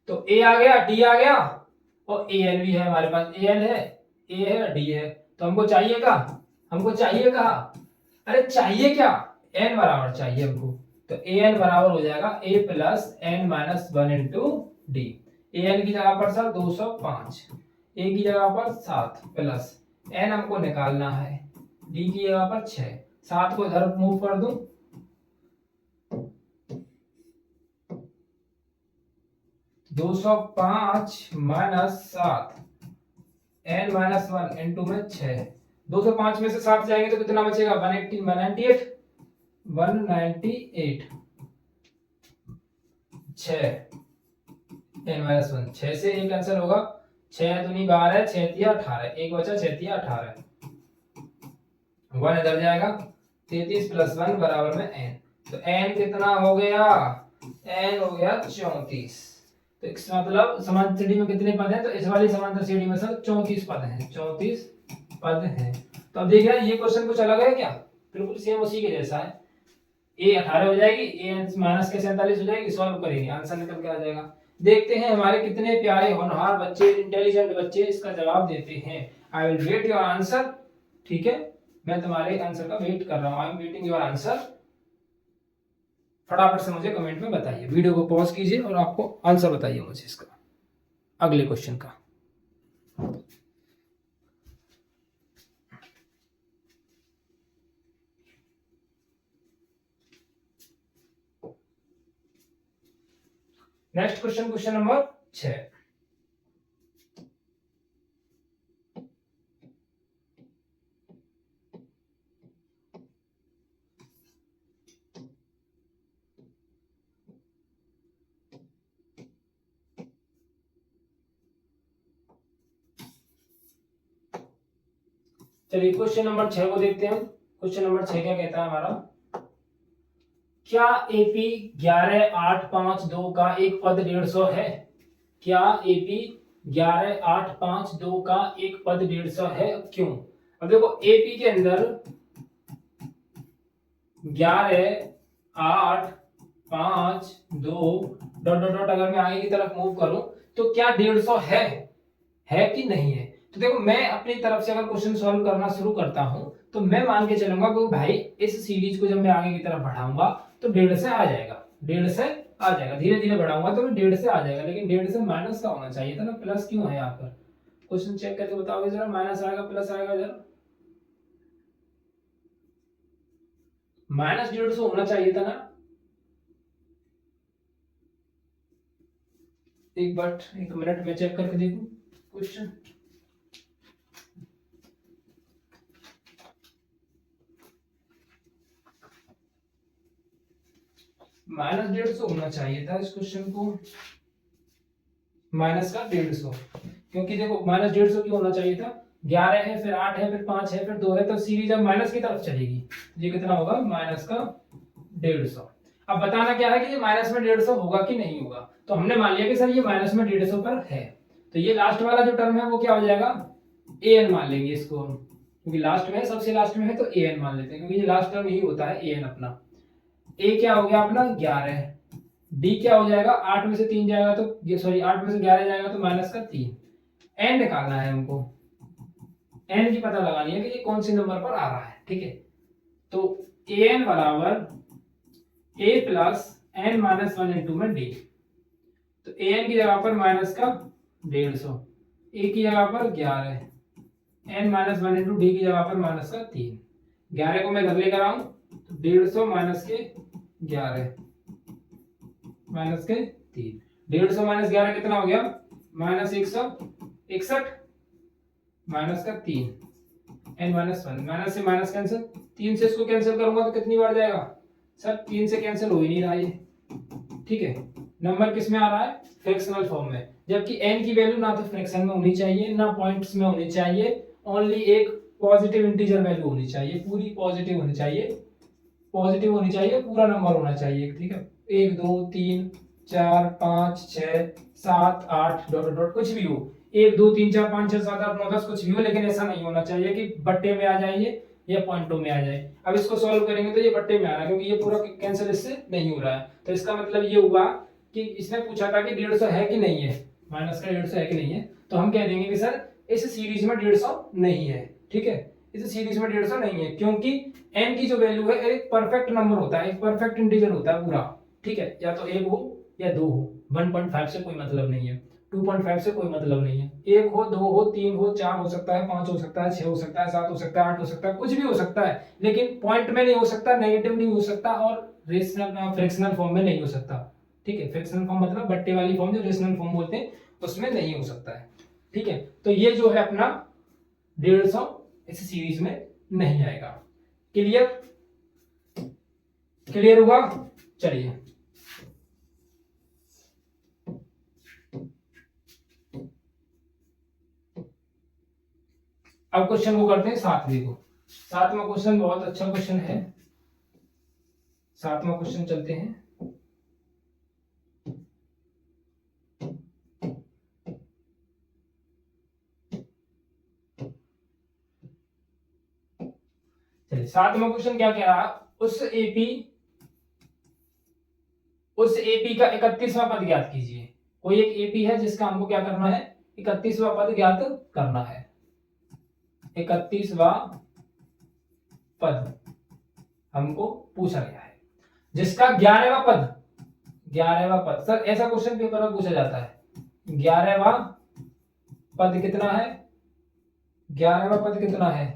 तो a आ गया, d आ गया और an भी है हमारे पास, an है, a है, d है, तो हमको चाहिए का, हमको चाहिए कहा, अरे चाहिए क्या, n बराबर चाहिए हमको, तो an बराबर हो जाएगा a plus n minus 1 into D. an की जगह पर सर 205, a की जगह पर 7 प्लस n हमको निकालना है, d की जगह पर 6, 7 को इधर मूव कर दूं, 205 माइनस 7 n माइनस 1 इंटू में 6, 205 में से 7 जाएंगे तो कितना बचेगा 198, 6 n माइनस 1, 6 से एक कैंसिल होगा, 6 दूनी 12, 6 तिया 18, एक बचा 6 तिया 18, 1 इधर जाएगा, 33 प्लस 1 बराबर में n, तो n कितना हो गया, n हो गया 34। तो इसका मतलब समांतर श्रेणी में कितने पद हैं, तो इस वाली समांतर श्रेणी में सर 34 पद हैं, 34 पद हैं। तो अब देखिए ये क्वेश्चन कुछ अलग है क्या, बिल्कुल सेम उसी के जैसा है। a 18 हो जाएगी, a माइनस के 47 हो जाएगी, सॉल्व करेंगे आंसर निकल के आ जाएगा। देखते हैं हमारे कितने प्यारे होनहार बच्चे, इंटेलिजेंट बच्चे इसका जवाब देते हैं। I will wait your answer. ठीक है, मैं तुम्हारे आंसर का वेट कर रहा हूं। I am waiting your answer. फटाफट से मुझे कमेंट में बताइए, वीडियो को पॉज कीजिए और आपको आंसर बताइए मुझे इसका, अगले क्वेश्चन का। Next question, question number 6। चलिए क्वेश्चन नंबर 6 को देखते हैं। क्वेश्चन नंबर 6 क्या कहता है हमारा, क्या एपी 11852 का एक पद 150 है? क्या एपी 11852 का एक पद 150 है? क्यों? अब देखो एपी के अंदर 11852 डॉट डॉट डॉट अगर मैं आगे की तरफ मूव करूं तो क्या 150 है कि नहीं है? तो देखो मैं अपनी तरफ से अगर क्वेश्चन सॉल्व करना शुरू करता हूं तो मैं मान के चलूंगा कि भाई इस सीरीज को जब मैं आगे की तरफ बढ़ाऊंगा तो 1.5 से आ जाएगा, 1.5 से आ जाएगा। धीरे धीरे बढ़ाऊंगा तो 1.5 से आ जाएगा, लेकिन 1.5 से माइनस का होना चाहिए था ना, प्लस क्यों है यहाँ पर? क्वेश्चन चेक करके बताओगे जरा, माइनस आएगा प्लस आएगा जरा? माइनस 150 होना चाहिए था ना। एक मिनट में चेक करके देखूं क्वेश्चन। माइनस 150 होना चाहिए था इस क्वेश्चन को, माइनस का 150। क्योंकि देखो माइनस 150 क्यों होना चाहिए था? 11 है, फिर 8 है, फिर 5 है, फिर 2 है, तो सीरीज अब माइनस की तरफ चलेगी। ये कितना होगा? माइनस का 150। अब बताना क्या है कि ये माइनस में 150 होगा कि नहीं होगा। तो हमने मान लिया कि सर ये माइनस में 150 पर है, तो ये लास्ट वाला जो टर्म है वो क्या हो जाएगा? ए एन मान लेंगे इसको हम, क्योंकि लास्ट में है, सबसे लास्ट में है तो ए एन मान लेते हैं, क्योंकि ये लास्ट टर्म यही होता है ए एन अपना। ए क्या हो गया अपना? 11। डी क्या हो जाएगा? 8 में से 3 जाएगा तो सॉरी 8 में से 11 जाएगा तो माइनस का 3। एन निकालना है हमको, एन की पता लगानी है कि ये कौन से नंबर पर आ रहा है। ठीक है, तो ए एन बराबर a plus N minus 1 into में डी। तो ए एन की जगह पर माइनस का 150, ए की जगह पर 11, एन माइनस 1 इंटू डी की जगह पर माइनस का 3। 11 को मैं घर लेकर आऊं तो 150 माइनस के 11 माइनस के 3। 150 माइनस 11 कितना हो गया? माइनस 161 माइनस का 3 एन माइनस 1। माइनस से माइनस कैंसिल, 3 से इसको कैंसिल करूंगा तो कितनी बार जाएगा? सर 3 से कैंसिल हो ही नहीं रहा ये। ठीक है, नंबर किस में आ रहा है? फ्रैक्शनल फॉर्म में, जबकि n की वैल्यू ना तो फ्रैक्शन में होनी चाहिए ना पॉइंट्स में होनी चाहिए, ओनली एक पॉजिटिव इंटीजर वैल्यू होनी चाहिए, पूरी पॉजिटिव होनी चाहिए, पॉजिटिव होनी चाहिए, पूरा नंबर होना चाहिए। ठीक है, 1 2 3 4 5 6 7 8 डॉट डॉट कुछ भी हो, 1 2 3 4 5 6 7 8 9 10 कुछ भी हो, लेकिन ऐसा नहीं होना चाहिए कि बट्टे में आ जाए या पॉइंटों में आ जाए। अब इसको सॉल्व करेंगे तो ये बट्टे में आ रहा है, क्योंकि ये पूरा कैंसिल इससे नहीं हो रहा है। तो इसका मतलब ये हुआ कि इसने पूछा था कि 150 है कि नहीं है, माइनस का 150 है कि नहीं है, तो हम कह देंगे कि सर इस सीरीज में 150 नहीं है। ठीक है, इस सीरीज में 150 नहीं है, क्योंकि n की जो वैल्यू है एक परफेक्ट नंबर होता है, एक परफेक्ट इंटीजर होता है पूरा। ठीक है, या तो 1 हो या 2 हो, 1.5 से कोई मतलब नहीं है, 2.5 से कोई मतलब नहीं है, 1 हो 2 हो 3 हो 4 हो सकता है, 5 हो सकता है, 6 हो सकता है, 7 हो सकता है, 8 हो सकता है, कुछ भी हो सकता है, लेकिन पॉइंट में नहीं हो सकता, नेगेटिव नहीं हो सकता, और रेशनल फ्रैक्शनल फॉर्म में नहीं हो सकता। ठीक है, फ्रैक्शनल फॉर्म मतलब बट्टे वाली फॉर्म जो रेशनल फॉर्म बोलते हैं उसमें नहीं हो सकता है। ठीक है, तो ये जो है अपना 150 इस सीरीज में नहीं आएगा। क्लियर? क्लियर हुआ? चलिए अब क्वेश्चन को करते हैं 7वें को। 7वां क्वेश्चन बहुत अच्छा क्वेश्चन है। 7वां क्वेश्चन चलते हैं। चलिए 7वां क्वेश्चन क्या कह रहा? उस एपी का 31वां पद ज्ञात कीजिए। कोई एक एपी है जिसका हमको क्या करना है, 31वां पद ज्ञात करना है। 31वां पद हमको पूछा गया है, जिसका 11वां पद सर ऐसा क्वेश्चन पेपर में पूछा जाता है। 11वां पद कितना है, 11वां पद कितना है,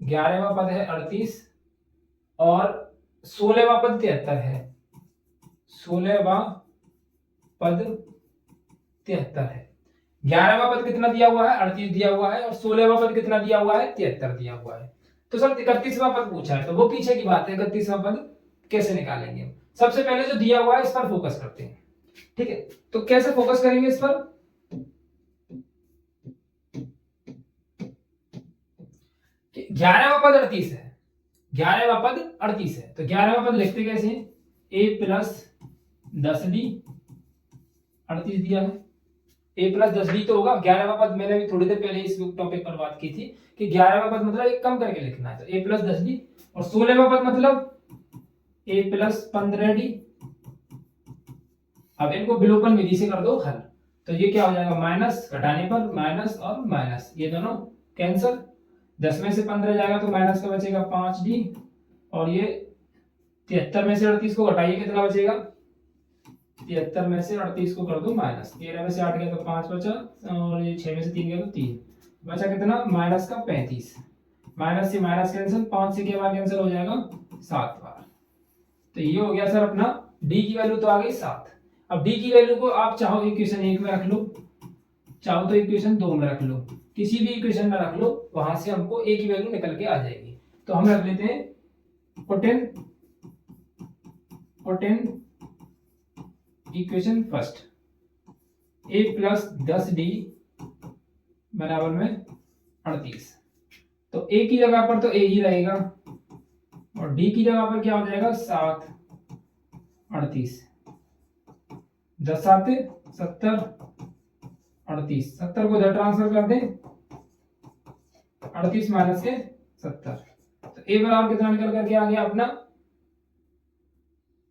11वां पद है 38 और 16वां पद 73 है। 16वां पद 73 है। 11वां पद कितना दिया हुआ है, 38 दिया हुआ है, और 16वां पद कितना दिया हुआ है, 73 दिया हुआ है। तो सर 31वां पद पूछा है, तो वो पीछे की बात है, 31वां पद कैसे निकालेंगे। सबसे पहले जो दिया हुआ है इस पर फोकस करते हैं, ठीक है। तो कैसे फोकस करेंगे इस पर, 11वां पद 38 है, 11वां पद 38 है, तो 11वां पद लिखते कैसे हैं, a प्लस 10d, 38 दिया है, a प्लस 10d तो होगा 11वां पद। मैंने भी थोड़ी देर पहले इस टॉपिक पर बात की थी कि 11वां पद मतलब एक कम करके लिखना है, तो a प्लस 10d, और 16वां पद मतलब a प्लस 15d। अब इनको विलोपन विधि से कर दो हल, तो ये क्या हो जाएगा, माइनस, घटाने पर माइनस और माइनस, ये दोनों कैंसिल, 10 में से 15 जाएगा तो माइनस का बचेगा 5d, और ये 73 में से 38 को घटाइए कितना बचेगा, 73 में से 38 को कर दो माइनस, 13 में से 8 गया तो 5 बचा, और ये 6 में से 3 गया तो 3 बचा, कितना माइनस का 35। माइनस से माइनस कैंसिल, 5 से के बार कैंसिल हो जाएगा 7 बार। तो ये हो गया सर अपना d की वैल्यू तो आ गई 7। अब d की वैल्यू को आप चाहो इक्वेशन 1 में रख लो, चाहो तो इक्वेशन 2 में रख लो, किसी भी इक्वेशन में रख लो, वहां से हमको a की वैल्यू निकल के आ जाएगी। तो हम रख लेते हैं put equation first, a plus 10d बराबर में 38। तो a की जगह पर तो a ही रहेगा, और d की जगह पर क्या हो जाएगा 7, 38, 10 7 70, 38, 70 को इधर ट्रांसफर कर दें, 38 माइनस के 70, तो a बराबर कितना निकल करके आ गया अपना,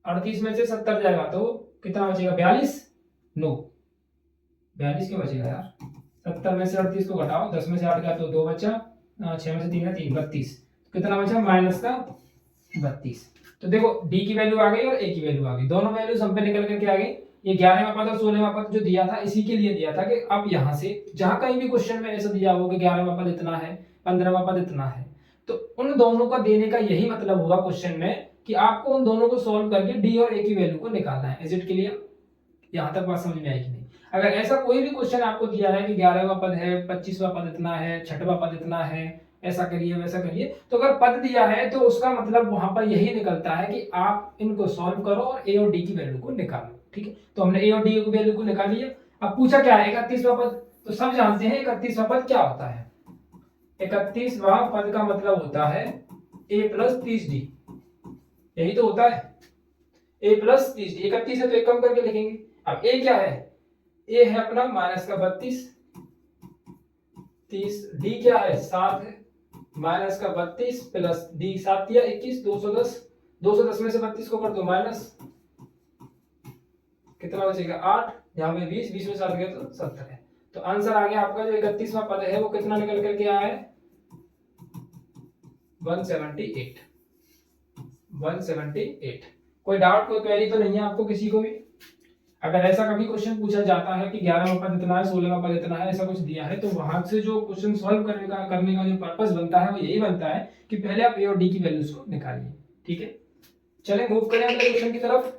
38 में से 70 जाएगा तो कितना बचेगा, 42, नो 42 क्यों बचेगा यार, 70 में से 38 को घटाओ, 10 में से 8 गया तो 2 बचा, 6 में से 3 है 3, 32, तो कितना बचा माइनस का 32। तो देखो d की वैल्यू आ गई और a की वैल्यू आ गई, दोनों वैल्यूज हम पे निकल करके आ गई। ये 11वां पद और 16वां पद जो दिया था इसी के लिए दिया था कि अब यहाँ से जहां कहीं भी क्वेश्चन में ऐसा दिया हो कि 11वां पद इतना है, 15वां पद इतना है, तो उन दोनों का देने का यही मतलब होगा क्वेश्चन में कि आपको उन दोनों को सॉल्व करके d और a की वैल्यू को निकालना है। इज इट क्लियर, यहां तक बात समझ में आई कि नहीं। अगर ऐसा कोई भी क्वेश्चन आपको दिया है कि 11वां पद है, 25वां पद इतना है, 6वां पद इतना है, ऐसा करिए वैसा करिए, तो अगर पद दिया है तो उसका मतलब वहां पर यही निकलता है कि आप इनको सॉल्व करो और a और d की वैल्यू को निकालो, ठीक है। तो हमने a और d की वैल्यू को निकाल लिया। अब पूछा क्या है 31वां पद, तो सब जानते हैं 31वां पद क्या होता है। 31वां पद का मतलब होता है a प्लस 30d, यही तो होता है a प्लस 30d। 31 है तो एक कम करके लिखेंगे। अब a क्या है, a है अपना माइनस का 32, 30, d क्या है 7 है, माइनस का 32 प्लस d 7 दिया 21, 210, 210 में से 32 को कर दो माइनस, कितना बचेगा 8, यहाँ पे 20, 20 में 7 गया तो 70 है। तो आंसर आ गया आपका जो 31वां पद है वो कितना निकल करके आया है 178, 178। कोई डाउट कोई क्वेरी तो नहीं है आपको किसी को भी। अगर ऐसा कभी क्वेश्चन पूछा जाता है कि 11वां पद इतना है, 16वां पद इतना है, ऐसा कुछ दिया है, तो वहां से जो क्वेश्चन सॉल्व करने का जो पर्पस बनता है वो यही बनता है कि पहले आप a और d की वैल्यूज को निकालिए, ठीक है। चलें मूव करें अगले क्वेश्चन की तरफ।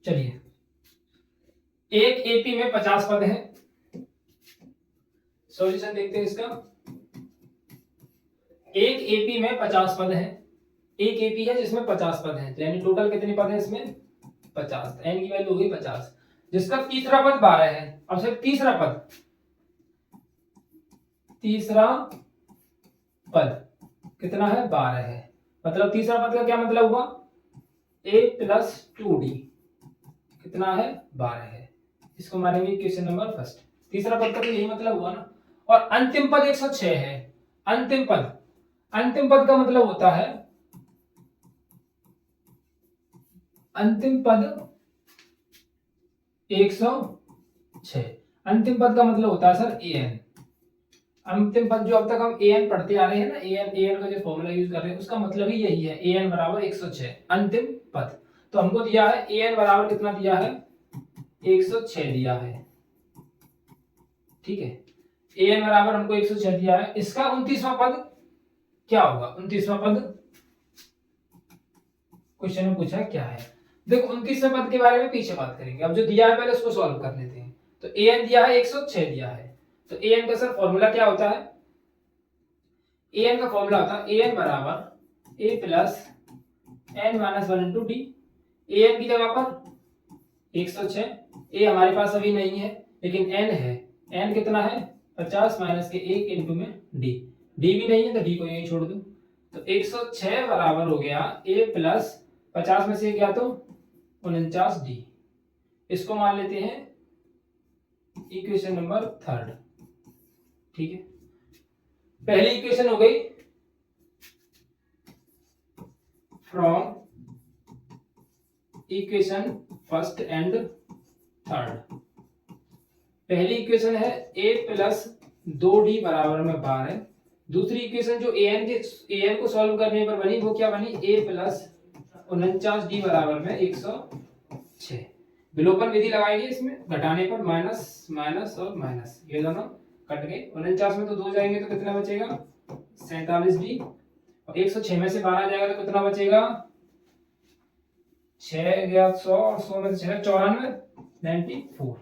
चलिए, एक एपी में 50 पद हैं, सॉल्यूशन देखते हैं इसका। एक एपी में 50 पद हैं, एक एपी है जिसमें 50 पद हैं, तो यानी टोटल कितने पद हैं इसमें 50, एन की वैल्यू होगी 50, जिसका तीसरा पद 12 है। अब सिर्फ तीसरा पद कितना है 12 है, मतलब तीसरा पद का क्या मतलब हुआ a प्लस 2d कितना है 12 है। इसको मानेंगे क्वेश्चन नंबर फर्स्ट, तीसरा पद का तो यही मतलब हुआ ना। और अंतिम पद 106 है। अंतिम पद का मतलब होता है, अंतिम पद 106, अंतिम पद का मतलब होता है सर an। अंतिम पद जो अब तक हम an पढ़ते आ रहे हैं ना, an का जो फॉर्मूला यूज कर रहे हैं उसका मतलब ही यही है, an बराबर 106 अंतिम पद। तो हमको दिया है an बराबर कितना दिया है, 106 दिया है, ठीक है। an बराबर हमको 106 दिया है। इसका 29वां पद क्या होगा, 29वां पद क्वेश्चन में पूछा क्या है। देखो 29वें पद के बारे में पीछे बात करेंगे, अब जो दिया है पहले उसको सॉल्व कर लेते हैं। तो an दिया है 106 दिया है, तो an का सर फॉर्मूला क्या होता है, an का फॉर्मूला होता है an बराबर a plus n minus 1 into D. an की जगह पर 106, a हमारे पास अभी नहीं है लेकिन n है, n कितना है 50 माइनस के 1 इंटू में d, d भी नहीं है तो d को यही छोड़ दो। तो 106 बराबर हो गया a प्लस 50 में से गया तो 49d। इसको मान लेते हैं इक्वेशन नंबर 3, ठीक है। पहली इक्वेशन हो गई from equation first and third. पहली इक्वेशन है a प्लस 2d बराबर में 12। दूसरी इक्वेशन जो an को सॉल्व करने पर बनी वो क्या बनी, a प्लस 49d बराबर में 106। विलोपन विधि लगाएंगे इसमें, घटाने पर माइनस माइनस और माइनस, ये दोनों कट गए। 49 में तो 2 जाएंगे तो कितना बचेगा 47d, और 106 में से 12 जाएगा तो कितना बचेगा 6 गया 100 और 100 में से 6 94, 94।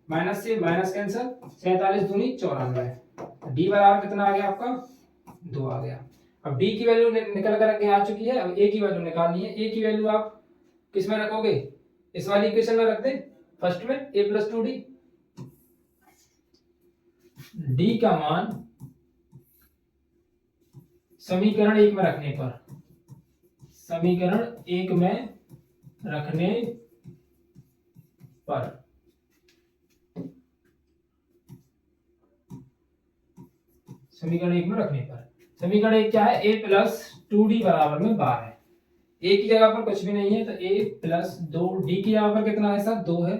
माइनस से माइनस कैंसिल, 47 दूनी 94, डी बराबर कितना आ गया आपका 2 आ गया। अब डी की वैल्यू निकल कर के आ चुकी है, अब ए की वैल्यू निकालनी है। ए की वैल्यू आप किस में रखोगे, इस वाली इक्वेशन में रख दे फर्स्ट में, a प्लस 2d। डी का मान समीकरण 1 में रखने पर, समीकरण 1 में रखने पर समीकरण 1 में रखने पर, समीकरण 1 क्या है, a प्लस 2d बराबर में 12। a की जगह पर कुछ भी नहीं है तो a प्लस 2d की जगह पर कितना है सर 2 है,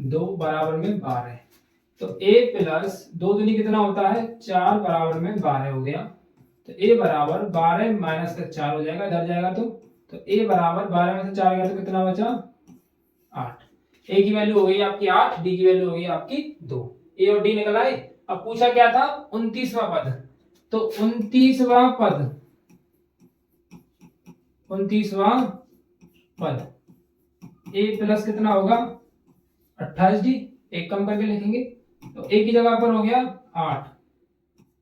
2 बराबर में 12। तो a प्लस 2 दूनी कितना होता है 4 बराबर में 12 हो गया। तो a बराबर 12 माइनस का 4 हो जाएगा, इधर जाएगा तो a बराबर 12 में से 4 गया तो कितना बचा 8। a की वैल्यू हो गई आपकी 8, d की वैल्यू हो गई आपकी 2। a और d निकल आए। अब पूछा क्या था 29वां पद, तो 29वां पद a प्लस कितना होगा 28d, एक कम करके लिखेंगे तो a की जगह पर हो गया 8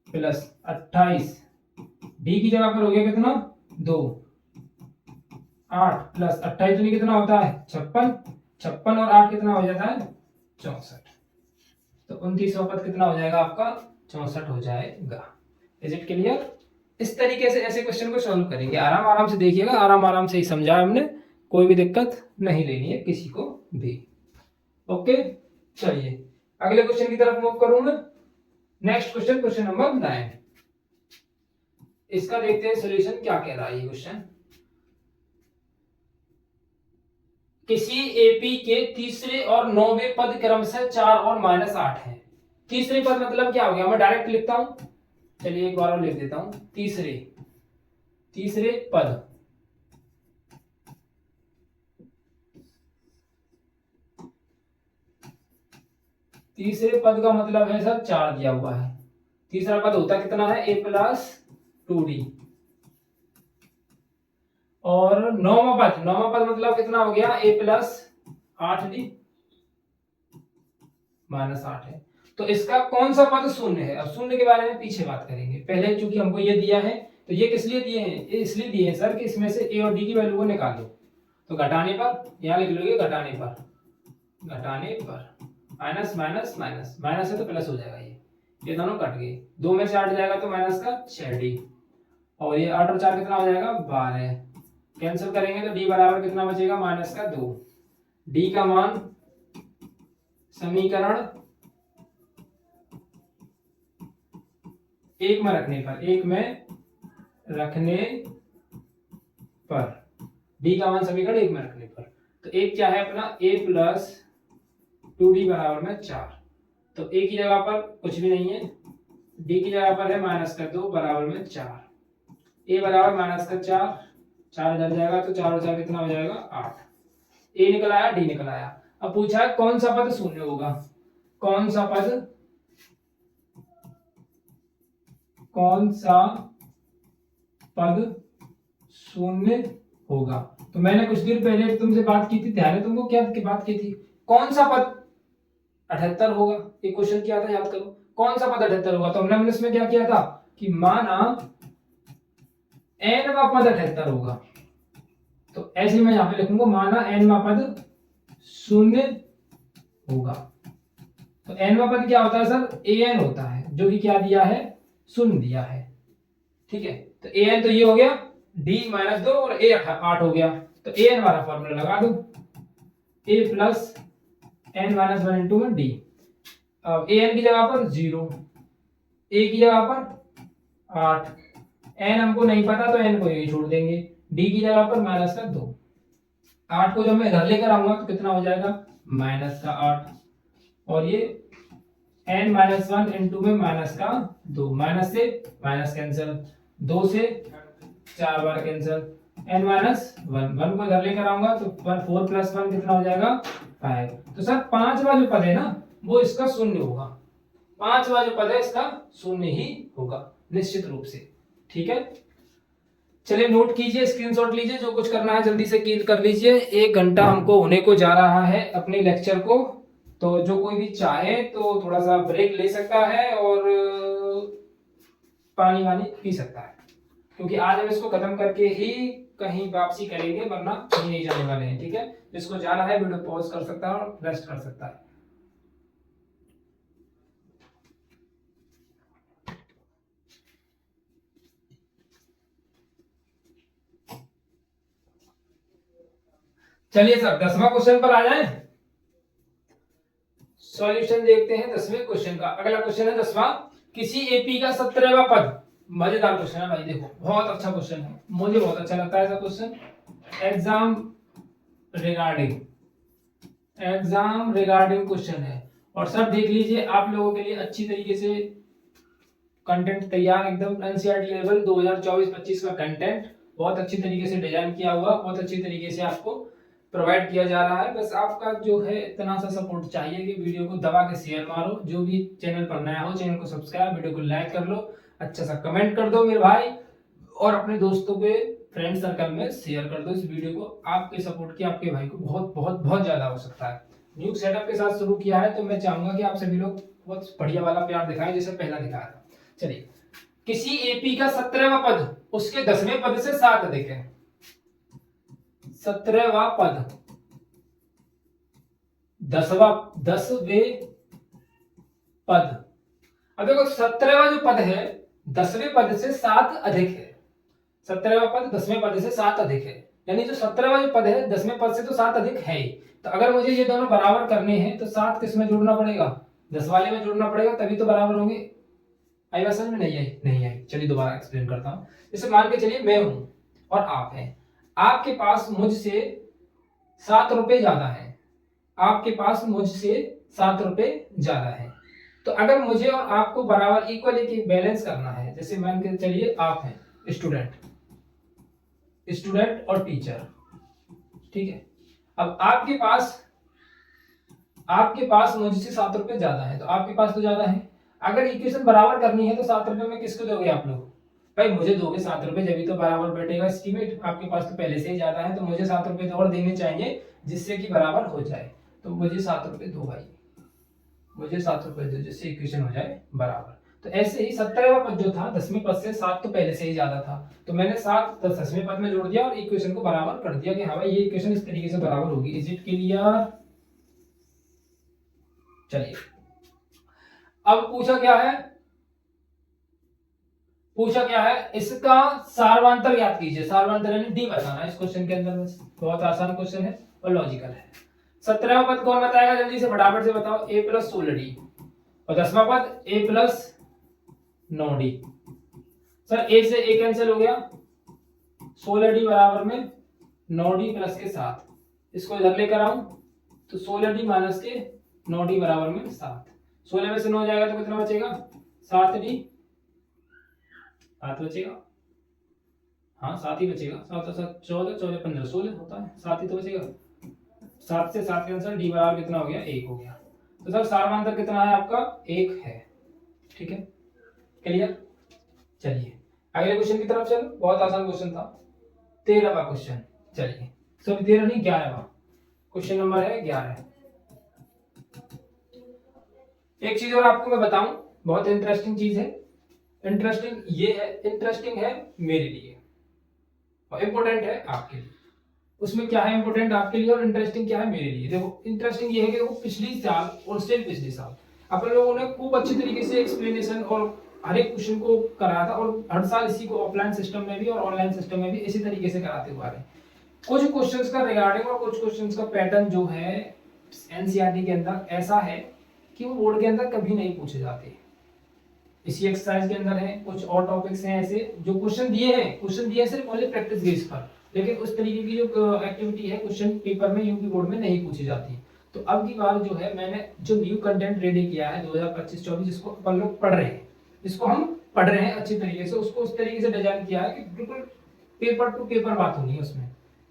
प्लस 28, d की जगह पर हो गया कितना 2, 8 प्लस 28 दूनी कितना होता है 56, 56 और 8 कितना हो जाता है 64। तो 29वां पद कितना हो जाएगा आपका 64 हो जाएगा। Is it clear. इस तरीके से ऐसे क्वेश्चन को सॉल्व करेंगे, आराम आराम से देखिएगा, आराम आराम से ही समझाया हमने, कोई भी दिक्कत नहीं लेनी है किसी को भी। ओके चलिए अगले क्वेश्चन की तरफ मूव करूंगा। Next question, question number 9। इसका देखते हैं सॉल्यूशन क्या कह रहा है ये क्वेश्चन। किसी एपी के तीसरे और 9वें पद क्रमशः 4 और -8 है। तीसरे पद मतलब क्या हो गया, मैं डायरेक्ट लिखता हूं, चलिए एक बार और लिख देता हूं। तीसरे पद का मतलब है सर 4 दिया हुआ है। तीसरा पद होता कितना है a प्लस 2d, और नौवां पद मतलब कितना हो गया a प्लस 8d -8 है। तो इसका कौन सा पद शून्य है, अब शून्य के बारे में पीछे बात करेंगे। पहले चूंकि हमको ये दिया है तो ये किस लिए दिए हैं, ये इसलिए दिए हैं सर कि इसमें से a और d की वैल्यू को निकालो। तो घटाने पर यहां लिख लोगे, घटाने पर माइनस माइनस माइनस, माइनस है तो प्लस हो जाएगा, ये दोनों कट गए, 2 में से 8 जाएगा तो माइनस का 6d, और ये 8 और 4 कितना हो जाएगा 12, कैंसिल करेंगे तो d बराबर कितना बचेगा माइनस का 2। d का मान समीकरण एक में रखने पर, एक में रखने पर, डी का मान समीकरण एक में रखने पर, तो एक क्या है अपना a प्लस 2d बराबर में 4। तो a की जगह पर कुछ भी नहीं है, d की जगह पर है -2 बराबर में 4। a बराबर -4, 4 इधर जाएगा तो 4 और 4 कितना हो जाएगा 8। a निकल आया, d निकल आया। अब पूछा है कौन सा पद शून्य होगा, कौन सा पद शून्य होगा। तो मैंने कुछ देर पहले तुमसे बात की थी, ध्यान है तुमको, क्या की बात की थी, कौन सा पद 78 होगा। एक क्वेश्चन किया था, याद करो, कौन सा पद 78 होगा। तो हमने इसमें क्या किया था कि माना n वा पद 78 होगा, तो ऐसे मैं यहां पे लिखूंगा माना n वा पद शून्य होगा। तो n वा पद क्या होता है सर, an होता है, जो कि क्या दिया है, शून्य दिया है। ठीक है, तो an तो ये हो गया, d -2 और a 8 हो गया। तो an वाला फॉर्मूला लगा दो, a प्लस n -1 इंटू में d। अब an की जगह पर 0, a की जगह पर 8, n हमको नहीं पता तो n को यही छोड़ देंगे, d की जगह पर -2। 8 को जब मैं इधर लेकर आऊंगा तो कितना हो जाएगा -8, और ये n -1 इंटू में -2, माइनस से माइनस कैंसिल, 2 से 4 बार कैंसिल, n -1, 1 को इधर लेकर आऊंगा तो 4 + 1 कितना हो जाएगा 5। तो सर पांचवा जो पद है ना वो इसका शून्य होगा, पांचवा जो पद है इसका शून्य ही होगा निश्चित रूप से। ठीक है, चलिए नोट कीजिए, स्क्रीनशॉट लीजिए, जो कुछ करना है जल्दी से कर लीजिए। 1 घंटा हमको होने को जा रहा है अपने लेक्चर को, तो जो कोई भी चाहे तो थोड़ा सा ब्रेक ले सकता है और पानी वानी पी सकता है, क्योंकि आज हम इसको खत्म करके ही कहीं वापसी करेंगे, वरना कहीं नहीं जाने वाले हैं। ठीक है, जिसको जाना है वीडियो पॉज कर सकता है और रेस्ट कर सकता है। चलिए सर 10वां क्वेश्चन पर आ जाए, सॉल्यूशन देखते हैं 10वें क्वेश्चन का। अगला क्वेश्चन है 10वां, किसी एपी का 17वां पद। मजेदार क्वेश्चन है भाई, देखो बहुत अच्छा क्वेश्चन है, मुझे बहुत अच्छा लगता है ऐसा क्वेश्चन। एग्जाम रिगार्डिंग क्वेश्चन है, और सर देख लीजिए आप लोगों के लिए अच्छी तरीके से कंटेंट तैयार, एकदम एनसीईआरटी लेवल 2024-25 का कंटेंट बहुत अच्छी तरीके से डिजाइन किया हुआ, बहुत अच्छी तरीके से आपको प्रोवाइड किया जा रहा है। बस आपका जो है इतना सा सपोर्ट चाहिए कि वीडियो को दबा के शेयर मारो, जो भी चैनल पर नया हो चैनल को सब्सक्राइब, वीडियो को लाइक कर लो, अच्छा सा कमेंट कर दो मेरे भाई, और अपने दोस्तों के फ्रेंड सर्कल में शेयर कर दो इस वीडियो को। आपके सपोर्ट की आपके भाई को बहुत बहुत बहुत ज्यादा आवश्यकता है। न्यू सेटअप के साथ शुरू किया है, तो मैं चाहूंगा कि आप सभी लोग बहुत बढ़िया वाला प्यार दिखाएं जैसे पहला दिखाया था। चलिए, किसी एपी का 17वां पद उसके 10वें पद से 7 अधिक है। 17वां पद 10वें पद, अब देखो 17वां जो पद है 10वें पद से 7 अधिक है। 17वां पद 10वें पद से 7 अधिक है, यानी जो 17वां जो पद है 10वें पद से तो 7 अधिक है ही। तो अगर मुझे ये दोनों बराबर करने हैं तो 7 किस में जोड़ना पड़ेगा, 10 वाले में जोड़ना पड़ेगा, तभी तो बराबर होंगे। आई बात समझ में? नहीं आई? नहीं आई, चलिए दोबारा एक्सप्लेन करता हूं। जैसे मान के चलिए मैं हूं और आप हैं, आपके पास मुझसे 7 रुपए ज्यादा है, आपके पास मुझसे 7 रुपए ज्यादा है। तो अगर मुझे और आपको बराबर इक्वली बैलेंस करना है, जैसे मान के चलिए आप हैं स्टूडेंट और टीचर, ठीक है। अब आपके पास मुझसे 7 रुपए ज्यादा है, तो आपके पास तो ज्यादा है। अगर इक्वेशन बराबर करनी है तो 7 रुपए में किसको दोगे आप लोग? भाई मुझे दोगे 7 रुपए, जब भी तो बराबर बैठेगा एस्टीमेट। आपके पास तो पहले से ही ज्यादा है, तो मुझे 7 रुपए और देने चाहिए जिससे कि बराबर हो जाए। तो मुझे 7 रुपए दो भाई, मुझे 7 रुपए दो, जिससे इक्वेशन हो जाए बराबर। तो ऐसे ही 17वां पद जो था 10वें पद से 7 तो पहले से ही ज्यादा था, तो मैंने 7 10वें पद में जोड़ दिया और इक्वेशन को बराबर कर दिया कि हाँ भाई ये इक्वेशन इस तरीके से बराबर होगी। Is it clear? चलिए, अब पूछा क्या है इसका सार्वंतर ज्ञात कीजिए। सार्वंतर यानी डी बताना है इस क्वेश्चन के अंदर। बस बहुत आसान क्वेश्चन है और लॉजिकल है। 17वां पद कौन बताएगा? जल्दी से फटाफट से बताओ। a + 16d। और 10वां पद a + 9d। सर ए से ए कैंसिल हो गया, 16d बराबर में 9d प्लस के 7, इसको इधर लेकर आऊं तो 16d माइनस के 9d बराबर में 7, 16 में से 9 जाएगा तो कितना बचेगा 7d, 7 बचेगा, हाँ 7 ही बचेगा, 7 7 14, 14 15 16 होता है, 7 ही तो बचेगा, 7 से 7 कैंसिल, डी बराबर कितना हो गया 1 हो गया। तो सर सारमांतर कितना है आपका 1 है। ठीक है, क्लियर। चलिए अगले क्वेश्चन की तरफ चलो, बहुत आसान क्वेश्चन था, 13वां क्वेश्चन। चलिए सॉरी 13 नहीं 11वां क्वेश्चन नंबर है 11। एक चीज और आपको मैं बताऊं, बहुत इंटरेस्टिंग चीज है, इंटरेस्टिंग ये है, इंटरेस्टिंग है मेरे लिए और इम्पोर्टेंट है आपके लिए। उसमें क्या है इम्पोर्टेंट आपके लिए और इंटरेस्टिंग क्या है मेरे लिए। देखो इंटरेस्टिंग ये है कि वो पिछली साल और उससे पिछले साल अपन लोगों ने खूब अच्छे तरीके से एक्सप्लेनेशन और हर एक क्वेश्चन को कराया था, और हर साल इसी को ऑफलाइन सिस्टम में भी और ऑनलाइन सिस्टम में भी इसी तरीके से कराते हुए आ रहे हैं। कुछ क्वेश्चंस का रिगार्डिंग और कुछ क्वेश्चंस का पैटर्न जो है एनसीईआरटी के अंदर ऐसा है कि वो बोर्ड के अंदर कभी नहीं पूछे जाते। इसी एक्सरसाइज के अंदर है, कुछ और टॉपिक्स हैं ऐसे जो क्वेश्चन दिए सिर्फ ओनली प्रैक्टिस बेस पर, लेकिन उस तरीके की जो एक्टिविटी है क्वेश्चन पेपर में यूपी बोर्ड में नहीं पूछी जाती। तो अब की बार जो है मैंने जो न्यू कंटेंट रेडी किया है 2025-24 जिसको अपन लोग पढ़ रहे हैं, जिसको हम पढ़ रहे हैं अच्छी तरीके से, उसको उस तरीके से डिजाइन किया है कि बिल्कुल पेपर टू पेपर बात होनी है उसमें,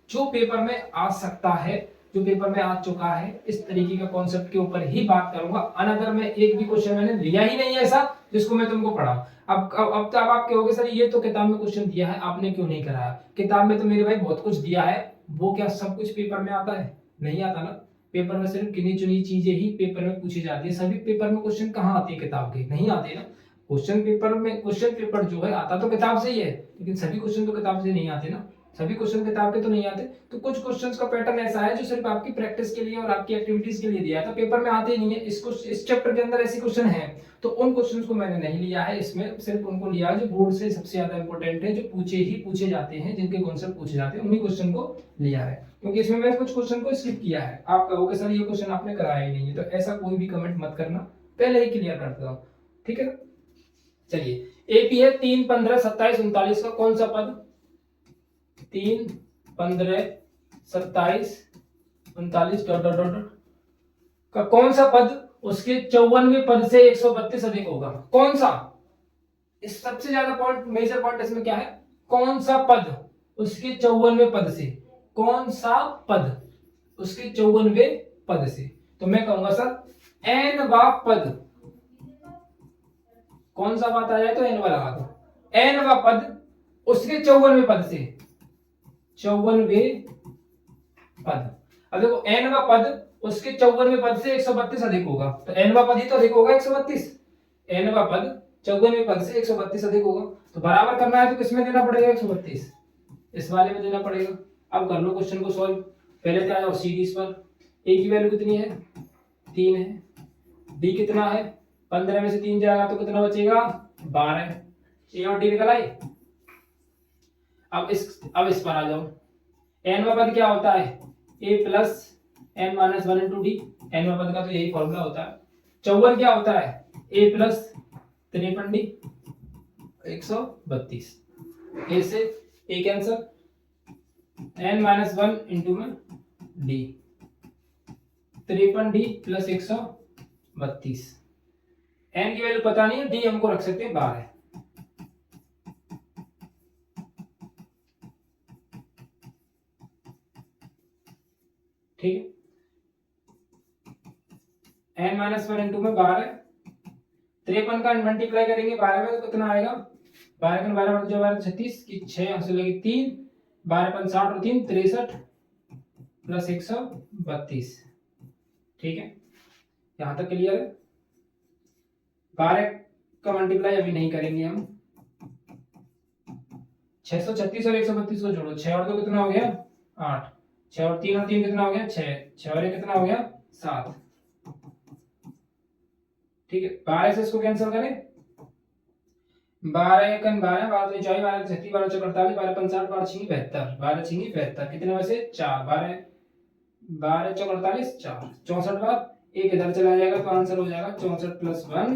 जो पेपर में आ सकता है, जो पेपर में आ चुका है, इस तरीके का कॉन्सेप्ट के ऊपर ही बात करूंगा। अनदर में एक भी क्वेश्चन मैंने लिया ही नहीं है ऐसा जिसको मैं तुमको पढ़ाऊं। अब तो अब आप कहोगे सर ये तो किताब में क्वेश्चन दिया है आपने क्यों नहीं कराया। किताब में तो मेरे भाई बहुत कुछ दिया है, वो क्या सब कुछ पेपर में आता है, नहीं आता ना। पेपर में सिर्फ गिनी चुनी चीजें ही पेपर में पूछी जाती है, सभी पेपर में क्वेश्चन कहाँ आती है किताब के, नहीं आते ना। क्वेश्चन पेपर में क्वेश्चन पेपर जो है आता तो किताब से ही है, लेकिन सभी क्वेश्चन तो किताब से नहीं आते ना, सभी क्वेश्चन किताब के तो नहीं आते। तो कुछ क्वेश्चंस का पैटर्न ऐसा है जो सिर्फ आपकी प्रैक्टिस के लिए और आपकी एक्टिविटीज के लिए दिया था, पेपर में आते ही नहीं है। इस चैप्टर के अंदर ऐसे क्वेश्चन हैं तो उन क्वेश्चंस को मैंने नहीं लिया है, इसमें सिर्फ उनको लिया है जो बोर्ड से सबसे ज्यादा इंपॉर्टेंट है, जो पूछे जाते हैं, जिनके कॉन्सेप्ट पूछे जाते हैं, उन्हीं क्वेश्चन को लिया है। क्योंकि इसमें मैंने कुछ क्वेश्चन को स्किप किया है। आप कहोगे सर ये क्वेश्चन आपने कराया ही नहीं है, तो ऐसा कोई भी कमेंट मत करना, पहले ही क्लियर कर देता हूं, ठीक है। चलिए एपी है 3 15 27 39 का कौन सा पद, 3 15 27 39 डॉट डॉट डॉट का कौन सा पद उसके 54वें पद से 132 अधिक होगा। कौन सा, इस सबसे ज्यादा पॉइंट, मेजर पॉइंट इसमें क्या है, कौन सा पद उसके 54वें पद से, कौन सा पद उसके 54वें पद से। तो मैं कहूंगा सर एन वा पद, कौन सा बात आ जाए तो एन वा लगा दो, एन वा पद उसके 54वें पद से, 54वें पद। अब देखो एन वा पद उसके 54वें पद से 132 अधिक होगा, तो एन वा पद ही तो अधिक होगा 132, एन वा पद 54वें पद से 132 अधिक होगा, तो बराबर करना है तो किसमें देना पड़ेगा 132, इस वाले में देना पड़ेगा। अब कर लो क्वेश्चन को सॉल्व, पहले क्या है सीरीज पर, ए की वैल्यू कितनी है 3 है, डी कितना है 15 में से 3 जाएगा तो कितना बचेगा 12, ए और डी निकल आई। अब इस पर आ जाओ, एन वा पद क्या होता है ए plus N minus 1 into d, n वा पद का तो यही फॉर्मूला होता है। 54 क्या होता है ए प्लस 53 डी 132, ए से ए कैंसर, एन माइनस 1 इंटू में डी 53 डी प्लस 132, एन की वैल्यू पता नहीं है, डी हमको रख सकते हैं 12, ठीक है। एन माइनस 1 इंटू में 12, 53 का मल्टीप्लाई करेंगे 12 में तो कितना आएगा, 12 का 12 12 36 की 6 यहां से लगी 3, 12 5 60 और 3 63 प्लस 132, ठीक है। यहां तक क्लियर है। 12 का मल्टीप्लाई अभी नहीं करेंगे हम, 636 और 132 को जोड़ो, 6 और 2 कितना हो गया 8, 6 और 3 और 3 कितना हो गया 6, 6 और 1 कितना हो गया 7, ठीक है। 12 से इसको कैंसिल करें, 12 1 12 12 3 24 12 36 12 4 48 12 5 60 12 6 72 12 6 72 कितने में से 4, 12 12 4 48 4 64 बार एक इधर चला जाएगा तो आंसर हो जाएगा 64 प्लस 1,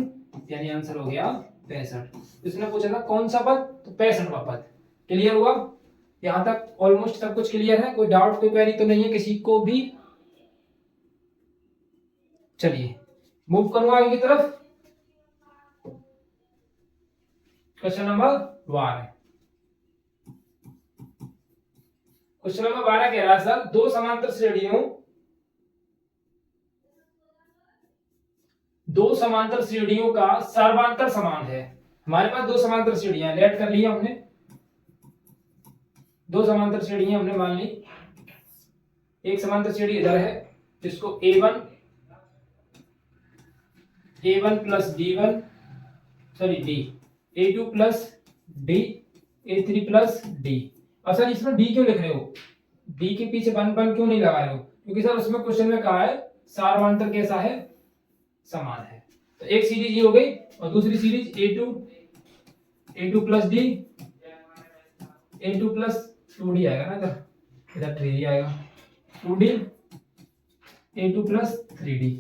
यानी आंसर हो गया 65। इसने पूछा था कौन सा पद, तो 65वां पद। क्लियर हुआ? यहां तक ऑलमोस्ट सब कुछ क्लियर है, कोई डाउट कोई क्वेरी तो नहीं है किसी को भी? चलिए मूव करूंगा आगे की तरफ। Question number 12। क्वेश्चन नंबर 12 कह रहा है सर, दो समांतर श्रेणियों का सर्वांतर समान है। हमारे पास दो समांतर श्रेणियां लेट कर लिया हमने, दो समांतर श्रेणियां हमने मान ली। एक समांतर श्रेणी इधर है जिसको A1 plus D1 sorry D, A2 plus D, A3 plus D। अब सर इसमें D क्यों लिख रहे हो? D के पीछे 1 क्यों नहीं लगा रहे हो? क्योंकि सर उसमें क्वेश्चन में कहा है सार्वधातुक कैसा है, समान है। तो एक सीरीज ये हो गई और दूसरी series A2 plus D, A2 plus 2D आएगा ना, इधर 3D आएगा, 2D A2 प्लस 3D।